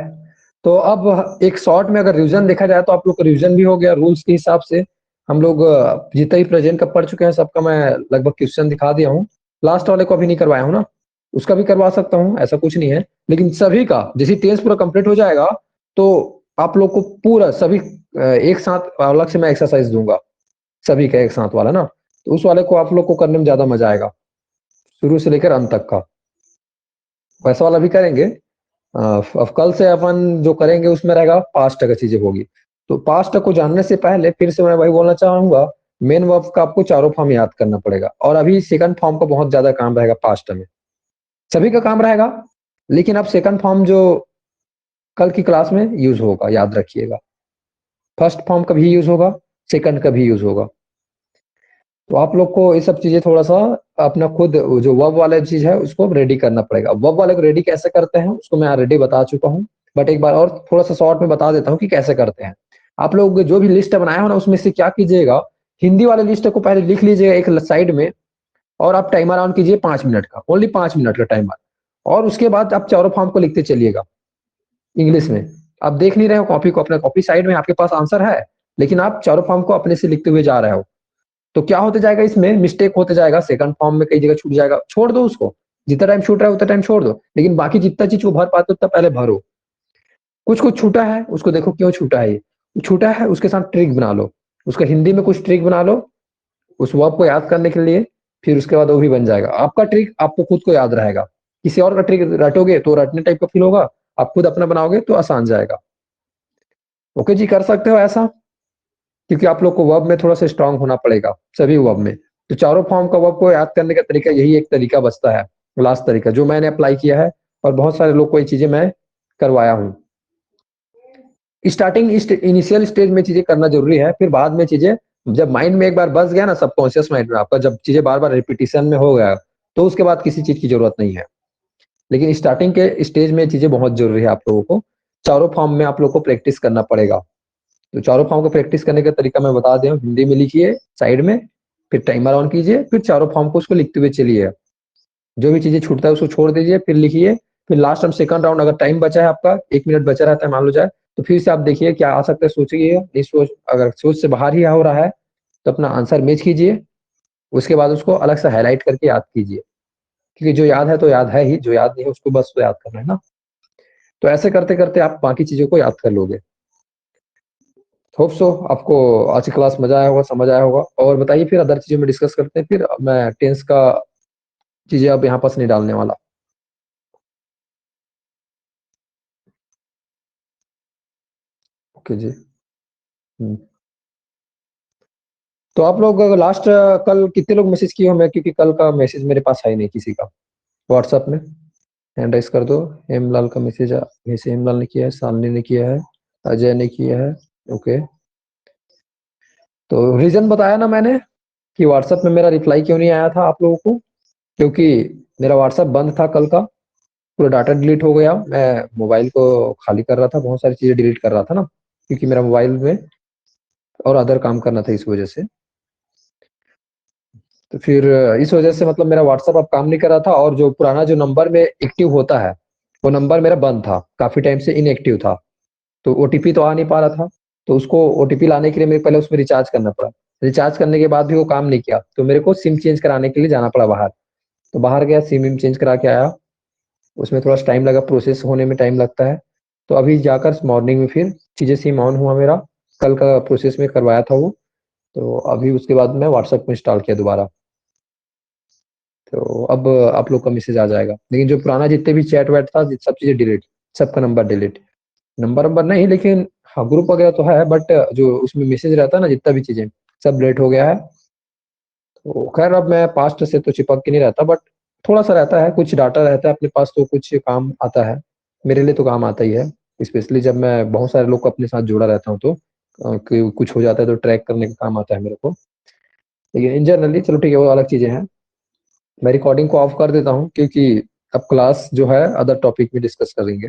[SPEAKER 1] तो अब एक शॉर्ट में अगर रिवीजन देखा जाए तो आप लोग का रिवीजन भी हो गया रूल्स के हिसाब से। हम लोग जितना ही प्रेजेंट का पढ़ चुके हैं सबका मैं लगभग क्वेश्चन दिखा दिया हूँ। लास्ट वाले को अभी नहीं करवाया हूँ ना, उसका भी करवा सकता हूँ, ऐसा कुछ नहीं है। लेकिन सभी का जैसे टेंस पूरा कंप्लीट हो जाएगा तो आप लोग को पूरा सभी एक साथ अलग से मैं एक्सरसाइज दूंगा, सभी का एक साथ वाला ना। तो उस वाले को आप लोग को करने में ज्यादा मजा आएगा, शुरू से लेकर अंत तक का। वैसा वाला भी करेंगे। अब कल से अपन जो करेंगे उसमें रहेगा पास्ट का चीजें होगी। तो पास्ट को जानने से पहले फिर से मैं वही बोलना चाहूंगा, मेन वर्ब का आपको चारों फॉर्म याद करना पड़ेगा। और अभी सेकंड फॉर्म का बहुत ज्यादा काम रहेगा पास्ट में, सभी का काम रहेगा। लेकिन अब सेकंड फॉर्म जो कल की क्लास में यूज होगा याद रखिएगा, फर्स्ट फॉर्म का भी यूज होगा, सेकंड का भी यूज होगा। तो आप लोग को ये सब चीजें थोड़ा सा अपना खुद जो वर्ब वाला चीज है उसको रेडी करना पड़ेगा। वर्ब वाले को रेडी कैसे करते हैं उसको मैं ऑलरेडी बता चुका हूँ, बट एक बार और थोड़ा सा शॉर्ट में बता देता हूँ कि कैसे करते हैं। आप लोग जो भी लिस्ट बनाया हो ना उसमें से क्या कीजिएगा, हिंदी वाले लिस्ट को पहले लिख लीजिएगा एक साइड में, और आप टाइमर ऑन कीजिए 5 मिनट का, ओनली 5 मिनट का टाइमर। और उसके बाद आप चारों फॉर्म को लिखते चलिएगा इंग्लिश में। आप देख नहीं रहे हो कॉपी को, अपना कॉपी साइड में आपके पास आंसर है, लेकिन आप चारों फॉर्म को अपने से लिखते हुए जा रहे हो। तो क्या होते जाएगा, इसमें मिस्टेक होते जाएगा, सेकंड फॉर्म में कई जगह छूट जाएगा। छोड़ दो उसको, जितना टाइम छूट रहा है उतना टाइम छोड़ दो, लेकिन बाकी जितना चीज को भर पाते हो उतना पहले भरो। कुछ कुछ छूटा है उसको देखो क्यों छूटा है, ये छूटा है उसके साथ ट्रिक बना लो, उसका हिंदी में कुछ ट्रिक बना लो उस वर्ब को याद करने के लिए। फिर उसके बाद वो भी बन जाएगा आपका ट्रिक, आपको खुद को याद रहेगा। किसी और का ट्रिक रटोगे तो रटने टाइप का फील होगा, आप खुद अपना बनाओगे तो आसान जाएगा। ओके जी, कर सकते हो ऐसा, क्योंकि आप लोग को वर्ब में थोड़ा सा स्ट्रांग होना पड़ेगा सभी वर्ब में। तो चारों फॉर्म का वर्ब को याद करने का तरीका यही एक तरीका बचता है, लास्ट तरीका जो मैंने अप्लाई किया है, और बहुत सारे लोग को ये चीजें मैं करवाया हूँ। स्टार्टिंग इनिशियल स्टेज में चीजें करना जरूरी है, फिर बाद में चीजें जब माइंड में एक बार बस गया ना, सबकॉन्शियस माइंड में आपका, जब चीजें बार बार रिपीटिशन में हो गया तो उसके बाद किसी चीज की जरूरत नहीं है। लेकिन स्टार्टिंग के स्टेज में चीजें बहुत जरूरी है। आप लोगों को चारों फॉर्म में आप लोग को प्रैक्टिस करना पड़ेगा। तो चारों फॉर्म को प्रैक्टिस करने का तरीका मैं बता दिया हूँ, हिंदी में लिखिए साइड में, फिर टाइमर ऑन कीजिए, फिर चारों फॉर्म को उसको लिखते हुए चलिए। जो भी चीजें छूटता है उसको छोड़ दीजिए, फिर लिखिए। फिर लास्ट टाइम सेकंड राउंड अगर टाइम बचा है आपका, 1 मिनट बचा रहता है मान लो जाए, तो फिर से आप देखिए क्या आ सकता है, सोचिए। नहीं सोच, अगर सोच से बाहर ही हो रहा है तो अपना आंसर मैच कीजिए। उसके बाद उसको अलग से हाईलाइट करके याद कीजिए, क्योंकि जो याद है तो याद है ही, जो याद नहीं है उसको बस तो याद करना है ना। तो ऐसे करते करते आप बाकी चीजों को याद कर लोगे। होप सो आपको आज की क्लास मजा आया होगा, समझ आया होगा। और बताइए फिर अदर चीजों में डिस्कस करते हैं। फिर मैं टेंस का चीजें अब यहाँ पास नहीं डालने वाला। ओके जी। तो आप लोग लास्ट कल कितने लोग मैसेज किए हो मैं, क्योंकि कल का मैसेज मेरे पास है नहीं किसी का व्हाट्सएप में। हैंड राइज कर दो। हेमलाल का मैसेज वैसे हेमलाल ने किया है, सालनी ने किया है, अजय ने किया है। ओके, तो रीजन बताया ना मैंने कि व्हाट्सएप में मेरा रिप्लाई क्यों नहीं आया था आप लोगों को, क्योंकि मेरा व्हाट्सएप बंद था कल का, पूरा डाटा डिलीट हो गया। मैं मोबाइल को खाली कर रहा था, बहुत सारी चीजें डिलीट कर रहा था ना, क्योंकि मेरा मोबाइल में और अदर काम करना था इस वजह से। तो फिर इस वजह से मतलब मेरा व्हाट्सएप अब काम नहीं कर रहा था, और जो पुराना जो नंबर में एक्टिव होता है वो नंबर मेरा बंद था, काफी टाइम से इनएक्टिव था, तो ओटीपी तो आ नहीं पा रहा था। तो उसको ओटीपी लाने के लिए मेरे पहले उसमें रिचार्ज करना पड़ा। रिचार्ज करने के बाद भी वो काम नहीं किया, तो मेरे को सिम चेंज कराने के लिए जाना पड़ा बाहर। तो बाहर गया, सिम चेंज करा के आया, उसमें थोड़ा टाइम लगा, प्रोसेस होने में टाइम लगता है। तो अभी जाकर मॉर्निंग में फिर चीजें सिम ऑन हुआ मेरा, कल का प्रोसेस में करवाया था वो। तो अभी उसके बाद मैं व्हाट्सएप में इंस्टॉल किया दोबारा। तो अब आप लोग का मैसेज आ जाएगा, लेकिन जो पुराना जितने भी चैट वैट था सब चीजें डिलीट, सबका नंबर डिलीट, नंबर नहीं, लेकिन हाँ ग्रुप वगैरह तो है, बट जो उसमें मैसेज रहता है ना, जितना भी चीजें सब डिलीट हो गया है। तो खैर अब मैं पास्ट से तो चिपक के नहीं रहता, बट थोड़ा सा रहता है, कुछ डाटा रहता है अपने पास तो कुछ काम आता है। मेरे लिए तो काम आता ही है, स्पेशली जब मैं बहुत सारे लोग को अपने साथ जोड़ा रहता हूँ तो कुछ हो जाता है तो ट्रैक करने का काम आता है मेरे को। लेकिन इन जनरली चलो ठीक है, वो अलग चीजें हैं। मैं रिकॉर्डिंग को ऑफ कर देता हूँ, क्योंकि अब क्लास जो है अदर टॉपिक में डिस्कस करेंगे।